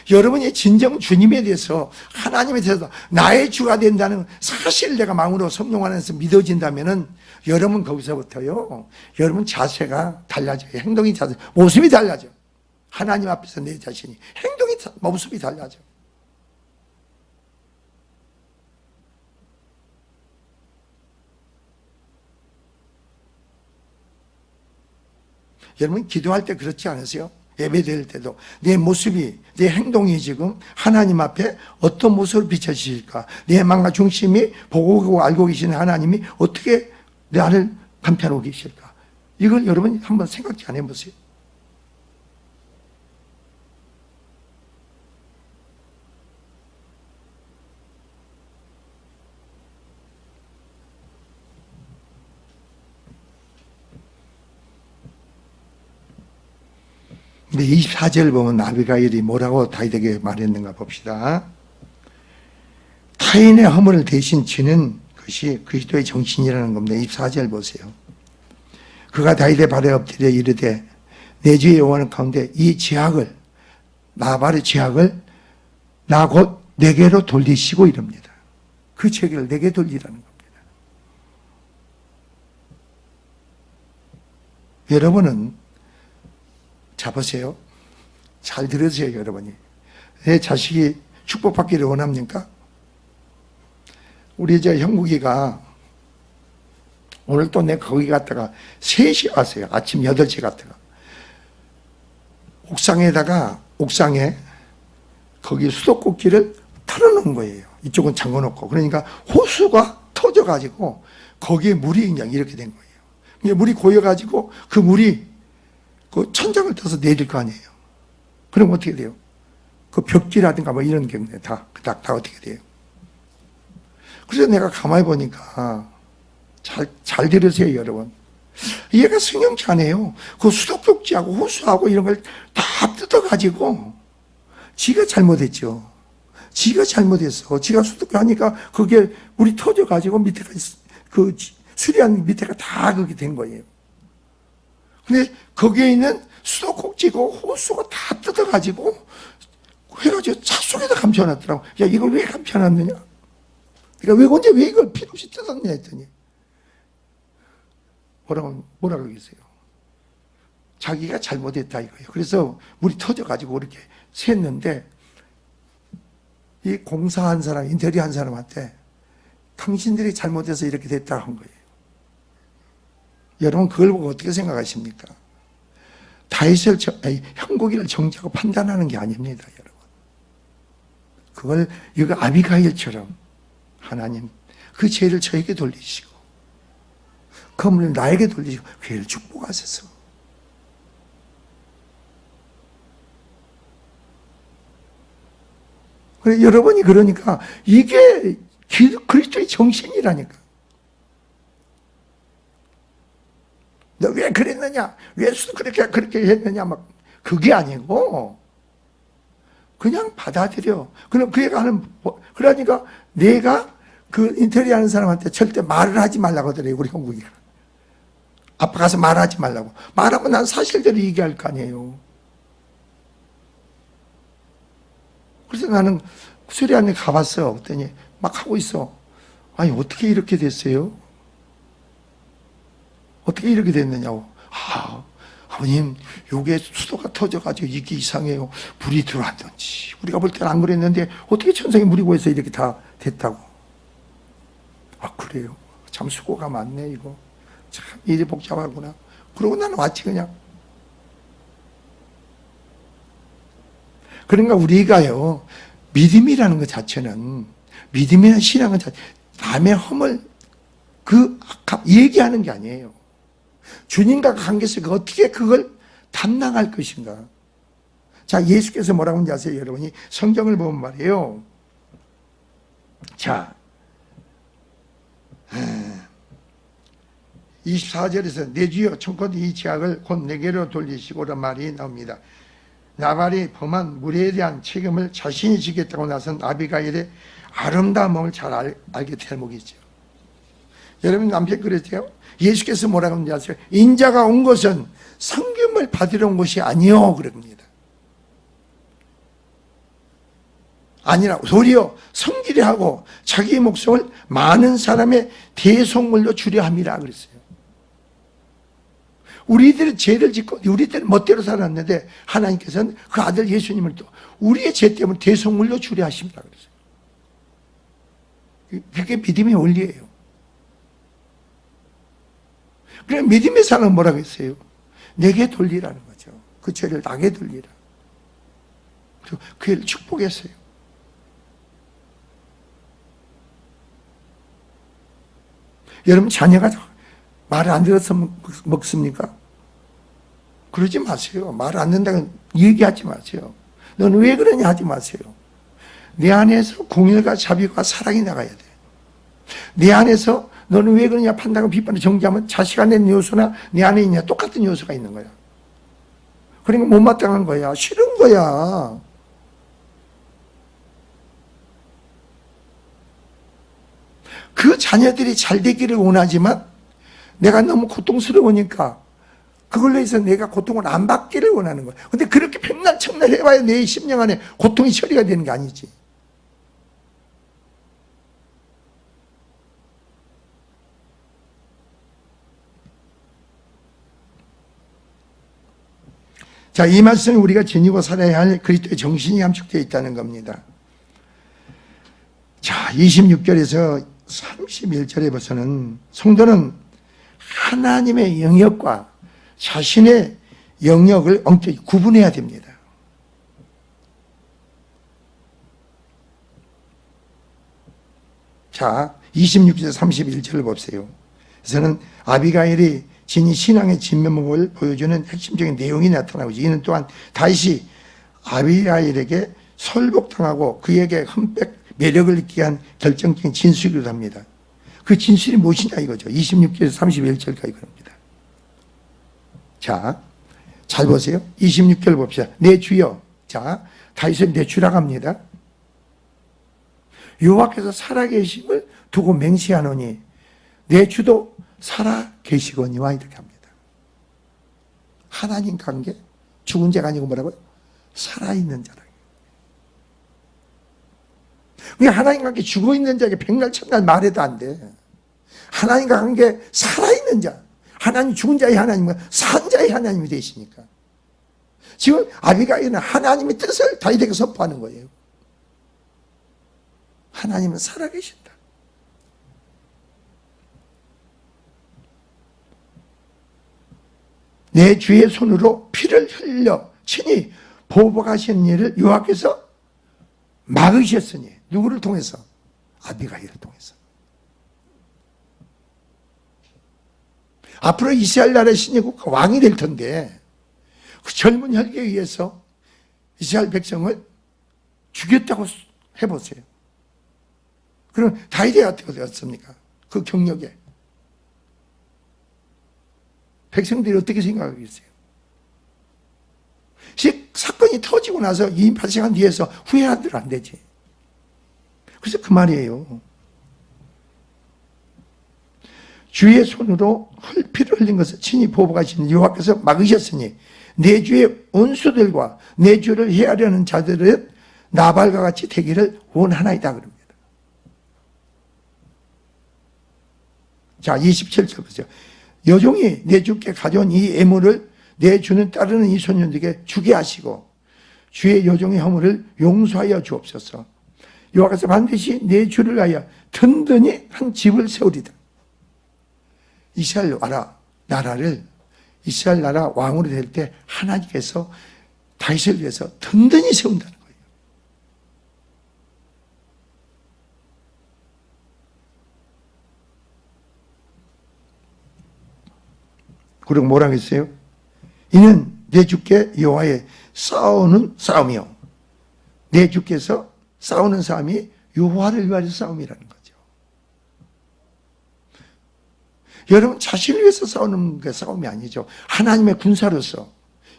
여러분이 진정 주님에 대해서, 하나님에 대해서 나의 주가 된다는 사실 내가 마음으로 성령 안에서 믿어진다면은 여러분 거기서부터요, 여러분 자세가 달라져요. 행동이 자세, 모습이 달라져. 하나님 앞에서 내 자신이 행동이, 모습이 달라져. 여러분 기도할 때 그렇지 않으세요? 예배 드릴 때도 내 모습이, 내 행동이 지금 하나님 앞에 어떤 모습을 비춰주실까? 내 마음과 중심이 보고 알고 계시는 하나님이 어떻게 나를 간편하고 계실까? 이걸 여러분이 한번 생각지 안 해보세요. 근데 24절 보면 아비가일이 뭐라고 다윗에게 말했는가 봅시다. 타인의 허물을 대신 지는 것이 그리스도의 정신이라는 겁니다. 24절 보세요. 그가 다윗의 발에 엎드려 이르되 내 주의 여호와는 가운데 이 죄악을, 나발의 죄악을 나 곧 내게로 돌리시고 이럽니다. 그 죄를 내게 돌리라는 겁니다. 여러분은, 자 보세요. 잘 들으세요, 여러분이. 내 자식이 축복받기를 원합니까? 우리 형국이가 오늘 또 내 거기 갔다가 3시 왔어요. 아침 8시 갔다가. 옥상에 거기 수도꼭지를 털어놓은 거예요. 이쪽은 잠궈놓고. 그러니까 호수가 터져가지고 거기에 물이 그냥 이렇게 된 거예요. 그냥 물이 고여가지고 그 물이 그 천장을 떠서 내릴 거 아니에요. 그럼 어떻게 돼요? 그 벽지라든가 뭐 이런 게 다 어떻게 돼요? 그래서 내가 가만히 보니까 잘 들으세요, 여러분. 얘가 승용치 않아요. 그 수도꼭지하고 호수하고 이런 걸 다 뜯어가지고 지가 잘못했죠. 지가 잘못했어. 지가 수도꼭지 하니까 그게 물이 터져가지고 밑에가 그 수리한 밑에가 다 그렇게 된 거예요. 근데 거기에 있는 수도꼭지고 호수가 다 뜯어가지고 해가지고 차 속에다 감춰놨더라고. 야, 이걸 왜 감춰놨느냐? 그러니까 언제 왜 이걸 필요 없이 뜯었냐 했더니 뭐라고 그러겠어요? 자기가 잘못했다 이거예요. 그래서 물이 터져가지고 이렇게 샜는데 이 공사한 사람, 인테리어 한 사람한테 당신들이 잘못해서 이렇게 됐다 한 거예요. 여러분 그걸 보고 어떻게 생각하십니까? 형국이를 정죄하고 판단하는 게 아닙니다, 여러분. 이거 아비가일처럼 하나님 그 죄를 저에게 돌리시고 그 허물을 나에게 돌리시고 죄를 축복하셔서 그래, 여러분이 그러니까 이게 그리스도의 정신이라니까. 너 왜 그랬느냐? 왜 그렇게 했느냐? 막 그게 아니고 그냥 받아들여. 그럼 그 애가 그러니까 내가 그 인테리어 하는 사람한테 절대 말을 하지 말라고 하더래요, 우리 형국이가. 앞에 가서 말하지 말라고. 말하면 난 사실대로 얘기할 거 아니에요. 그래서 나는 수리안에 가봤어. 그랬더니 막 하고 있어. 아니, 어떻게 이렇게 됐어요? 어떻게 이렇게 됐느냐고. 아버님, 요게 수도가 터져가지고 이게 이상해요. 물이 들어왔던지. 우리가 볼 때는 안 그랬는데 어떻게 천상에 물이 고여서 이렇게 다 됐다고. 그래요. 참 수고가 많네, 이거. 참 일이 복잡하구나. 그러고 나는 왔지, 그냥. 그러니까 우리가요, 믿음이라는 것 자체는, 믿음이나 신앙은 남의 허물, 얘기하는 게 아니에요. 주님과 관계 속에 어떻게 그걸 담당할 것인가. 자, 예수께서 뭐라고 하는지 아세요, 여러분이? 성경을 보면 말이에요. 자, 24절에서 내 주여 청컨대 이 죄악을 곧 내게로 돌리시고란 말이 나옵니다. 나발이 범한 무리에 대한 책임을 자신이 지겠다고 나선 아비가일의 아름다움을 잘 알게 대목이죠. 여러분 남편 그러세요? 예수께서 뭐라고 하는지 아세요? 인자가 온 것은 상금을 받으러 온 것이 아니요 그럽니다. 아니라 도리어 성질이 하고 자기의 목숨을 많은 사람의 대속물로 주려 함이라 그랬어요. 우리들은 죄를 짓고 우리들은 멋대로 살았는데 하나님께서는 그 아들 예수님을 또 우리의 죄 때문에 대속물로 주려 하십니다 그랬어요. 그게 믿음의 원리예요. 그럼 믿음의 사람은 뭐라고 했어요? 내게 돌리라는 거죠. 그 죄를 나게 돌리라. 그 애를 축복했어요. 여러분 자녀가 말을 안 들어서 먹습니까? 그러지 마세요. 말을 안 듣는다고 얘기하지 마세요. 너는 왜 그러냐 하지 마세요. 내 안에서 공의와 자비와 사랑이 나가야 돼. 내 안에서 너는 왜 그러냐 판단과 비판을 정지하면 자식 안에 있는 요소나 내 안에 있냐 똑같은 요소가 있는 거야. 그러니까 못마땅한 거야. 싫은 거야. 그 자녀들이 잘 되기를 원하지만 내가 너무 고통스러우니까 그걸로 해서 내가 고통을 안 받기를 원하는 거야. 근데 그렇게 백날 청날 해봐야 내 심령 안에 고통이 처리가 되는 게 아니지. 자, 이 말씀이 우리가 지니고 살아야 할 그리스도의 정신이 함축되어 있다는 겁니다. 자, 26절에서 31절에 봐서는 성도는 하나님의 영역과 자신의 영역을 엄격히 구분해야 됩니다. 자, 26절에서 31절을 보세요. 그래서는 아비가일이 진이 신앙의 진면목을 보여주는 핵심적인 내용이 나타나고 이는 또한 다윗이 아비가일에게 설복당하고 그에게 흠뻑 매력을 느끼게 한 결정적인 진술이기도 합니다. 그 진술이 무엇이냐 이거죠. 26절에서 31절까지 그럽니다. 자, 잘 보세요. 26절 봅시다. 내 주여. 자, 다윗은 내 주라고 합니다. 여호와께서 살아계심을 두고 맹세하노니 내 주도 살아계시거니와 이렇게 합니다. 하나님 관계, 죽은 자가 아니고 뭐라고요? 살아있는 자라. 그러니까 하나님 관계 죽어있는 자에게 백날 천날 말해도 안 돼. 하나님과 관계 살아있는 자. 하나님 죽은 자의 하나님은 산 자의 하나님이 되시니까. 지금 아비가일은 하나님의 뜻을 다윗에게 선포하는 거예요. 하나님은 살아계신다. 내 주의 손으로 피를 흘려 친히 보복하신 일을 여호와께서 막으셨으니 누구를 통해서? 아비가일을 통해서. 앞으로 이스라엘 나라의 신예국가 왕이 될 텐데 그 젊은 혈기에 의해서 이스라엘 백성을 죽였다고 해보세요. 그럼 다윗이 어떻게 되었습니까? 그 경력에 백성들이 어떻게 생각하겠어요? 사건이 터지고 나서 이 발생한 뒤에서 후회하들 안 되지. 그래서 그 말이에요. 주의 손으로 피를 흘린 것을 친히 보복하시는 여호와께서 막으셨으니 내 주의 원수들과 내 주를 해하려는 자들은 나발과 같이 되기를 원하나이다 그럽니다. 자, 27절 보세요. 여종이 내 주께 가져온 이 애물을 내 주는 따르는 이 소년들에게 주게 하시고 주의 여종의 허물을 용서하여 주옵소서. 여호와께서 반드시 내 주를 위하여 든든히 한 집을 세우리다. 이스라엘 나라를 이스라엘 나라 왕으로 될 때 하나님께서 다윗을 위해서 든든히 세운다는 거예요. 그리고 뭐라고 했어요? 이는 내 주께 여호와의 싸우는 싸움이요. 내 주께서 싸우는 싸움이 여호와를 위하여 싸움이라는 거죠. 여러분 자신을 위해서 싸우는 게 싸움이 아니죠. 하나님의 군사로서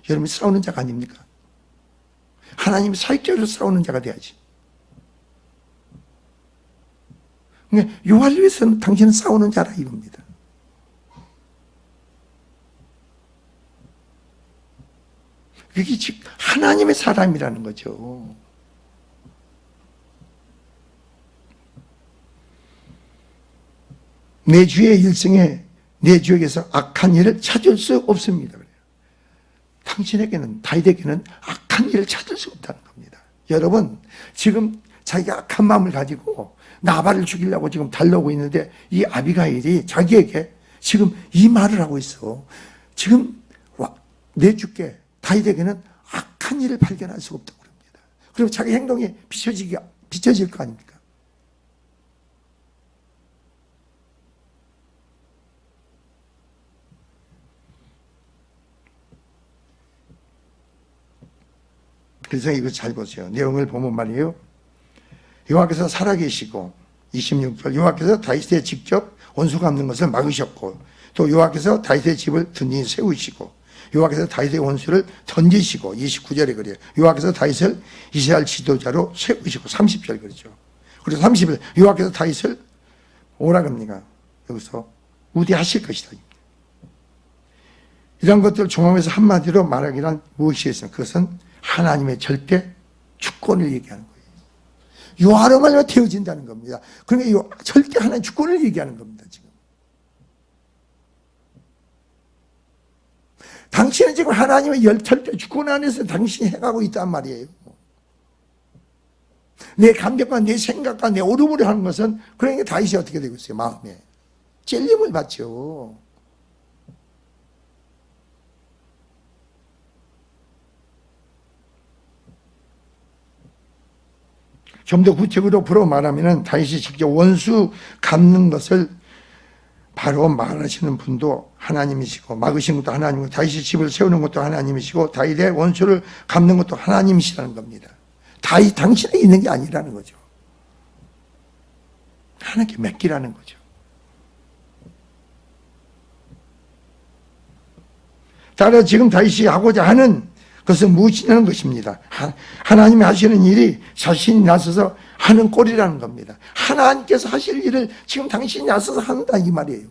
여러분이 싸우는 자가 아닙니까? 하나님의 사역자로 싸우는 자가 돼야지. 그러니까 여호와를 위해서는 당신은 싸우는 자라 이겁니다. 그게 즉 하나님의 사람이라는 거죠. 내 주의 일생에 내 주에게서 악한 일을 찾을 수 없습니다. 그래요. 당신에게는, 다윗에게는 악한 일을 찾을 수 없다는 겁니다. 여러분, 지금 자기가 악한 마음을 가지고 나발을 죽이려고 지금 달려오고 있는데 이 아비가일이 자기에게 지금 이 말을 하고 있어. 지금 내 주께 다윗에게는 악한 일을 발견할 수가 없다고 그럽니다. 그리고 자기 행동에 비춰질 거 아닙니까? 그래서 이거 잘 보세요. 내용을 보면 말이에요. 여호와께서 살아계시고 26절 여호와께서 다윗에 직접 원수 갚는 것을 막으셨고 또 여호와께서 다윗의 집을 든든히 세우시고 여호와께서 다윗의 원수를 던지시고 29절에 그래요. 여호와께서 다윗을 이스라엘 지도자로 세우시고 30절 그러죠. 그리고 30절 여호와께서 다윗을 뭐라 그럽니까? 여기서 우대하실 것이다. 이런 것들을 종합해서 한마디로 말하기란 무엇이겠습니까? 그것은 하나님의 절대 주권을 얘기하는 거예요. 여호와로 말미암아 되어진다는 겁니다. 그러니까 절대 하나님의 주권을 얘기하는 겁니다. 지금 당신은 지금 하나님의 절대 주권 안에서 당신이 해가고 있단 말이에요. 내 감정과 내 생각과 내 오름으로 하는 것은 그러니까 다윗이 어떻게 되고 있어요? 마음에 찔림을 받죠. 좀 더 구체적으로 말하면 다윗이 직접 원수 갚는 것을 바로 말하시는 분도 하나님이시고 막으신 것도 하나님이고 다윗이 집을 세우는 것도 하나님이시고 다윗의 원수를 갚는 것도 하나님이시라는 겁니다. 다윗 당신에 있는 게 아니라는 거죠. 하나님께 맡기라는 거죠. 따라서 지금 다윗이 하고자 하는 그것은 무엇이냐는 것입니다. 하나님이 하시는 일이 자신이 나서서 하는 꼴이라는 겁니다. 하나님께서 하실 일을 지금 당신이 나서서 한다 이 말이에요.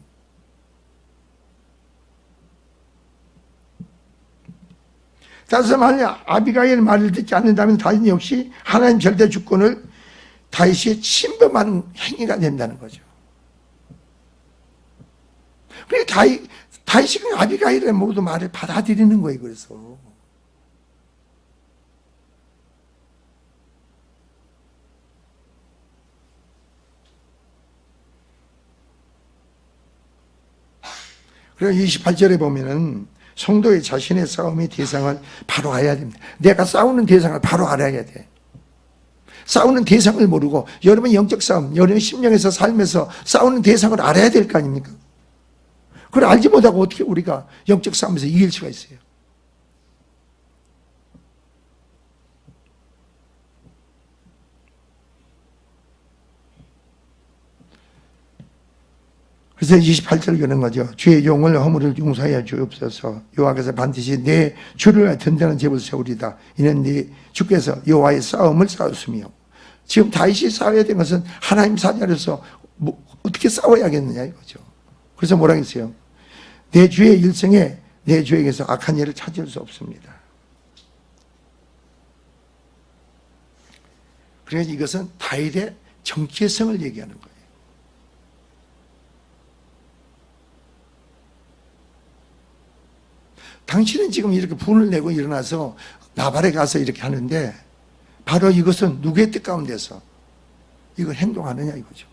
따라서 만약 아비가일 말을 듣지 않는다면 다윗 역시 하나님 절대 주권을 다윗이 침범하는 행위가 된다는 거죠. 그래서 다윗이 아비가일의 모두 말을 받아들이는 거예요. 그래서 그래서 28절에 보면은 성도의 자신의 싸움의 대상을 바로 알아야 됩니다. 내가 싸우는 대상을 바로 알아야 돼. 싸우는 대상을 모르고 여러분 영적 싸움, 여러분 심령에서 삶에서 싸우는 대상을 알아야 될 거 아닙니까? 그걸 알지 못하고 어떻게 우리가 영적 싸움에서 이길 수가 있어요? 그래서 28절 그런 거죠. 주의 용을 허물을 용서하여 주옵소서. 여호와께서 반드시 내 주를 든든한 집을 세우리다. 이는 네 주께서 여호와의 싸움을 싸웠으며. 지금 다윗이 싸워야 되는 것은 하나님 사자로서 어떻게 싸워야겠느냐 이거죠. 그래서 뭐라 했어요? 내 주의 일생에 내 주에게서 악한 일을 찾을 수 없습니다. 그래서 이것은 다윗의 정체성을 얘기하는 거예요. 당신은 지금 이렇게 분을 내고 일어나서 나발에 가서 이렇게 하는데 바로 이것은 누구의 뜻 가운데서 이걸 행동하느냐 이거죠.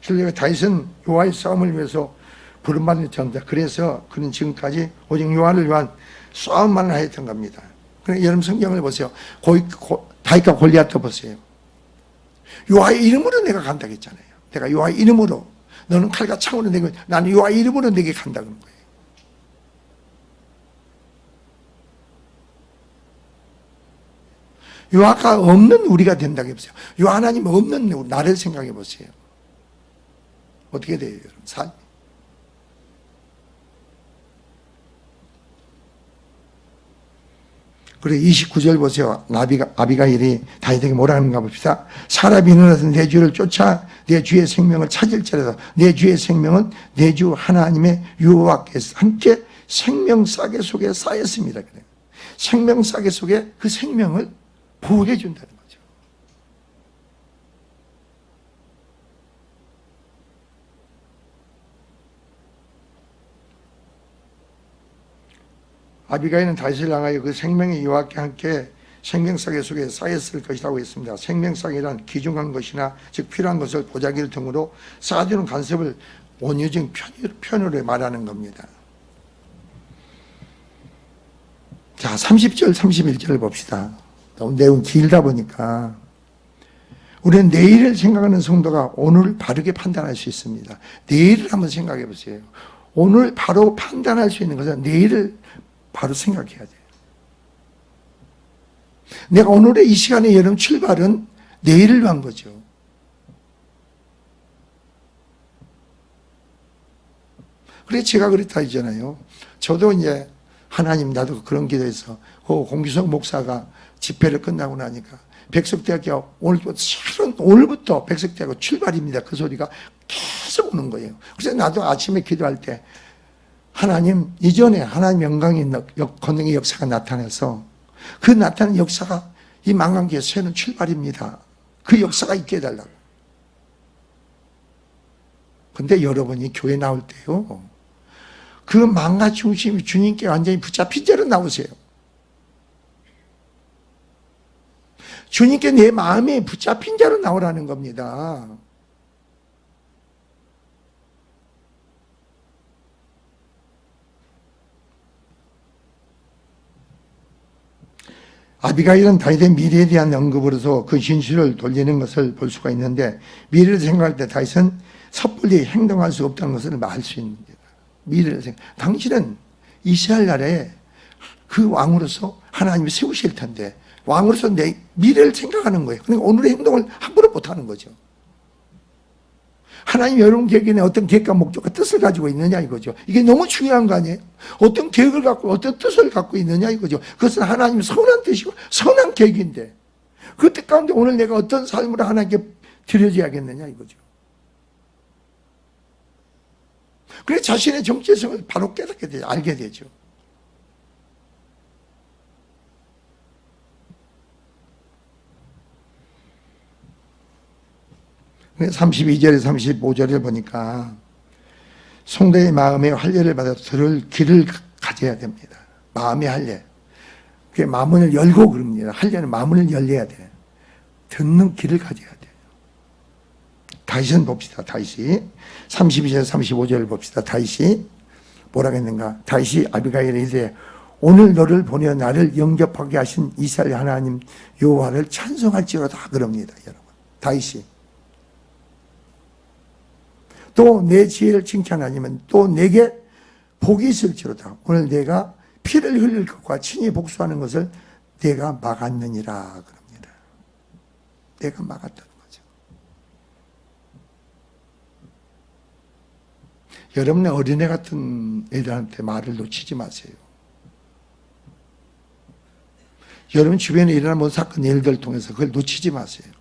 실제로 다윗은 여호와의 싸움을 위해서 부름받는 자입니다. 그래서 그는 지금까지 오직 여호와를 위한 싸움만 하였던 겁니다. 그러니까 여러분 성경을 보세요. 다윗과 골리앗도 보세요. 여호와의 이름으로 내가 간다고 했잖아요. 내가 여호와의 이름으로, 너는 칼과 창으로 내고 나는 여호와의 이름으로 내게 간다 그런 거예요. 여호와가 없는 우리가 된다고 해보세요. 여호와 하나님 없는 나를 생각해 보세요. 어떻게 돼요, 여러분? 삶. 그리고 29절 보세요. 아비가일이 다윗에게 뭐라 하는가 봅시다. 사람이 일어나서 내 주를 쫓아 내 주의 생명을 찾을지라도 내 주의 생명은 내 주 하나님의 여호와께서 함께 생명 싸개 속에 쌓였습니다. 그래요. 생명 싸개 속에 그 생명을 보호해 준다는 거죠. 아비가일은 다윗을 향하여 그 생명의 여호와께 함께 생명사계 속에 쌓였을 것이라고 했습니다. 생명사계란 귀중한 것이나 즉 필요한 것을 보자기를 등으로 쌓아주는 간섭을 원유적 편으로 말하는 겁니다. 자, 30절 31절을 봅시다. 너무 내용 길다 보니까 우리는 내일을 생각하는 성도가 오늘 바르게 판단할 수 있습니다. 내일을 한번 생각해 보세요. 오늘 바로 판단할 수 있는 것은 내일을 바로 생각해야 돼요. 내가 오늘의 이 시간에 여러분 출발은 내일을 위한 거죠. 그래서 제가 그랬다 했잖아요. 저도 이제 하나님 나도 그런 기도해서 공기성 목사가 집회를 끝나고 나니까 백석대학교 오늘부터 백석대학교 출발입니다. 그 소리가 계속 오는 거예요. 그래서 나도 아침에 기도할 때 하나님 이전에 하나님 영광의 권능의 역사가 나타나서 그 나타난 역사가 이 망관교회 새로운 출발입니다. 그 역사가 있게 해달라고. 근데 여러분이 교회 나올 때요, 그 망가 중심이 주님께 완전히 붙잡힌 채로 나오세요. 주님께 내 마음이 붙잡힌 채로 나오라는 겁니다. 아비가일은 다윗의 미래에 대한 언급으로서 그 진실을 돌리는 것을 볼 수가 있는데, 미래를 생각할 때 다윗은 섣불리 행동할 수 없다는 것을 알 수 있습니다. 미래를 생각. 당신은 이스라엘 나라에 그 왕으로서 하나님이 세우실 텐데 왕으로서 내 미래를 생각하는 거예요. 그러니까 오늘의 행동을 함부로 못하는 거죠. 하나님 여러분 계획에 어떤 계획과 목적과 뜻을 가지고 있느냐 이거죠. 이게 너무 중요한 거 아니에요? 어떤 계획을 갖고 어떤 뜻을 갖고 있느냐 이거죠. 그것은 하나님의 선한 뜻이고 선한 계획인데 그 뜻 가운데 오늘 내가 어떤 삶으로 하나님께 드려져야겠느냐 이거죠. 그래서 자신의 정체성을 바로 깨닫게 되죠. 알게 되죠. 그래서 32절에 35절을 보니까 성도의 마음의 할례를 받아 들을 길을 가져야 됩니다. 마음의 할례. 그게 마음을 열고 그럽니다. 할례는 마음을 열려야 돼. 듣는 길을 가져야 돼요. 다윗은 봅시다. 다윗이 32절 35절을 봅시다. 다윗이 뭐라고 했는가? 다윗이 아비가일에 이르되 오늘 너를 보내 나를 영접하게 하신 이스라엘 하나님 여호와를 찬송할지로다 그럽니다. 여러분. 다윗이 또 내 지혜를 칭찬하니면 또 내게 복이 있을지로다. 오늘 내가 피를 흘릴 것과 친히 복수하는 것을 내가 막았느니라 그럽니다. 내가 막았다는 거죠. 여러분의 어린애 같은 애들한테 말을 놓치지 마세요. 여러분 주변에 일어나는 모든 사건 일들을 통해서 그걸 놓치지 마세요.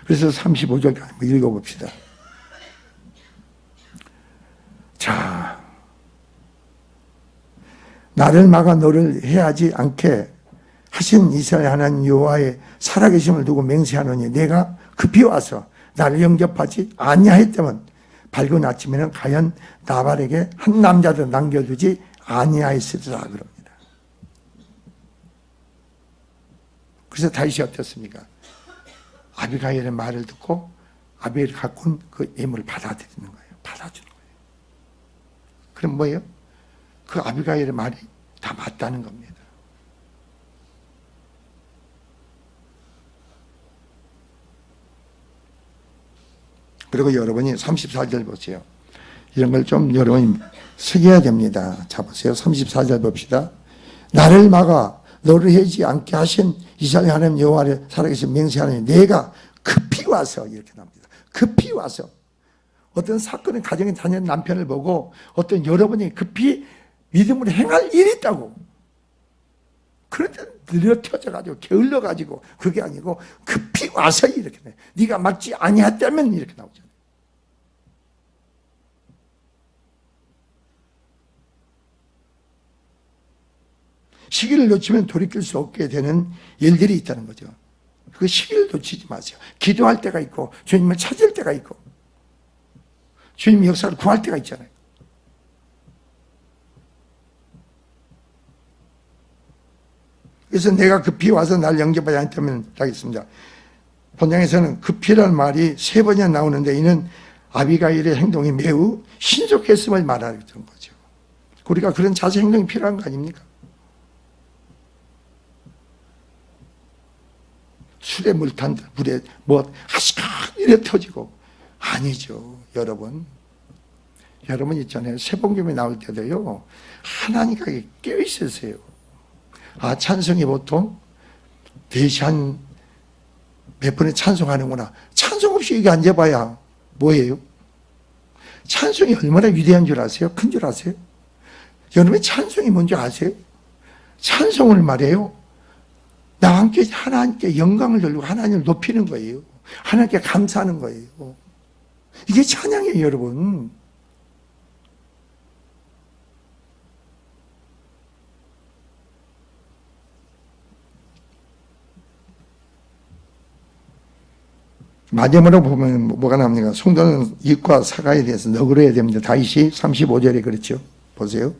그래서 35절 한번 읽어봅시다. 자, 나를 막아 너를 해하지 않게 하신 이스라엘 하나님 여호와의 살아계심을 두고 맹세하노니 내가 급히 와서 나를 영접하지 아니하였다면 밝은 아침에는 과연 나발에게 한 남자도 남겨두지 아니하였으리라 그럽니다. 그래서 다윗이 어떻습니까? 아비가일의 말을 듣고 아비가일이 갖고 온 그 예물을 받아들이는 거예요. 받아주는 거예요. 그럼 뭐예요? 그 아비가일의 말이 다 맞다는 겁니다. 그리고 여러분이 34절 보세요. 이런 걸 좀 여러분이 새겨야 됩니다. 자 보세요. 34절 봅시다. 나를 막아 너를 해지 않게 하신 이스라엘 하나님 여호와를 살아계신 맹세하는 내가 급히 와서 이렇게 나옵니다. 급히 와서 어떤 사건의 가정에 다니는 남편을 보고 어떤 여러분이 급히 믿음으로 행할 일이 있다고 그런데 느려터져가지고 게을러가지고 그게 아니고 급히 와서 이렇게 돼. 네가 막지 아니했다면 이렇게 나오잖아요. 시기를 놓치면 돌이킬 수 없게 되는 일들이 있다는 거죠. 그 시기를 놓치지 마세요. 기도할 때가 있고 주님을 찾을 때가 있고 주님 역사를 구할 때가 있잖아요. 그래서 내가 급히 와서 날 영접하지 않다면 하겠습니다. 본장에서는 급히라는 말이 3번이나 나오는데 이는 아비가일의 행동이 매우 신속했음을 말하는 거죠. 우리가 그런 자세 행동이 필요한 거 아닙니까? 술에 물 탄다, 물에 뭐 하시가 이래 터지고 아니죠, 여러분. 여러분 있잖아요. 새봉금이 나올 때도요, 하나님과 깨어 있으세요. 아, 찬송이 보통 4시 한 몇 번에 찬송하는구나. 찬송 없이 여기 앉아봐야 뭐예요? 찬송이 얼마나 위대한 줄 아세요? 큰 줄 아세요? 여러분 찬송이 뭔지 아세요? 찬송을 말해요. 나와 함께 하나님께 영광을 돌리고 하나님을 높이는 거예요. 하나님께 감사하는 거예요. 이게 찬양이에요, 여러분. 마지막으로 보면 뭐가 나옵니까? 성도는 이익과 사과에 대해서 너그러야 됩니다. 다윗이 35절에 그렇죠. 보세요.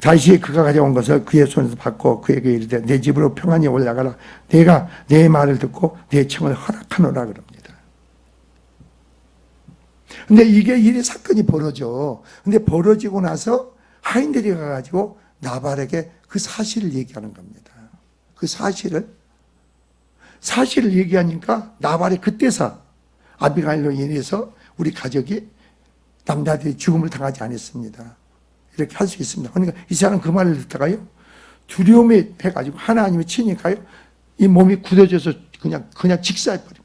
다윗이 그가 가져온 것을 그의 손에서 받고 그에게 이르되 내 집으로 평안히 올라가라. 내가 내 말을 듣고 내 청을 허락하노라 그럽니다. 근데 이게 일이 사건이 벌어져. 근데 벌어지고 나서 하인들이 가가지고 나발에게 그 사실을 얘기하는 겁니다. 그 사실을 얘기하니까 나발의 그때사 아비가일로 인해서 우리 가족이 남자들이 죽음을 당하지 않았습니다. 이렇게 할 수 있습니다. 그러니까 이 사람 그 말을 듣다가요, 두려움이 해가지고 하나님이 치니까요, 이 몸이 굳어져서 그냥 직사해 버립니다.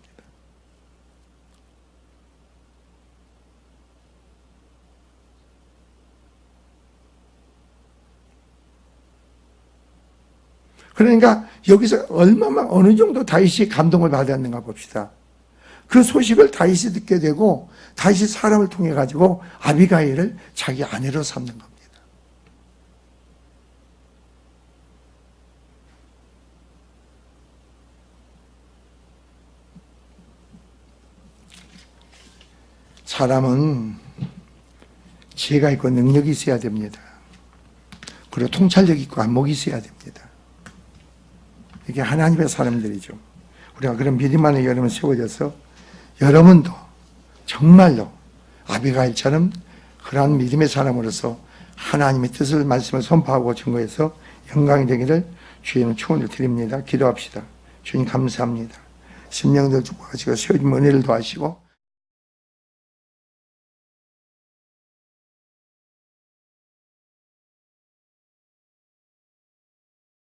그러니까 여기서 어느 정도 다윗이 감동을 받았는가 봅시다. 그 소식을 다윗이 듣게 되고 다윗이 사람을 통해 가지고 아비가일을 자기 아내로 삼는 겁니다. 사람은 지혜가 있고 능력이 있어야 됩니다. 그리고 통찰력이 있고 안목이 있어야 됩니다. 이게 하나님의 사람들이죠. 우리가 그런 믿음 안에 여러분 세워져서 여러분도 정말로 아비가일처럼 그러한 믿음의 사람으로서 하나님의 뜻을 말씀을 선포하고 증거해서 영광이 되기를 주님의 축원을 드립니다. 기도합시다. 주님 감사합니다. 심령들 축복하시고 세워진 은혜를 더하시고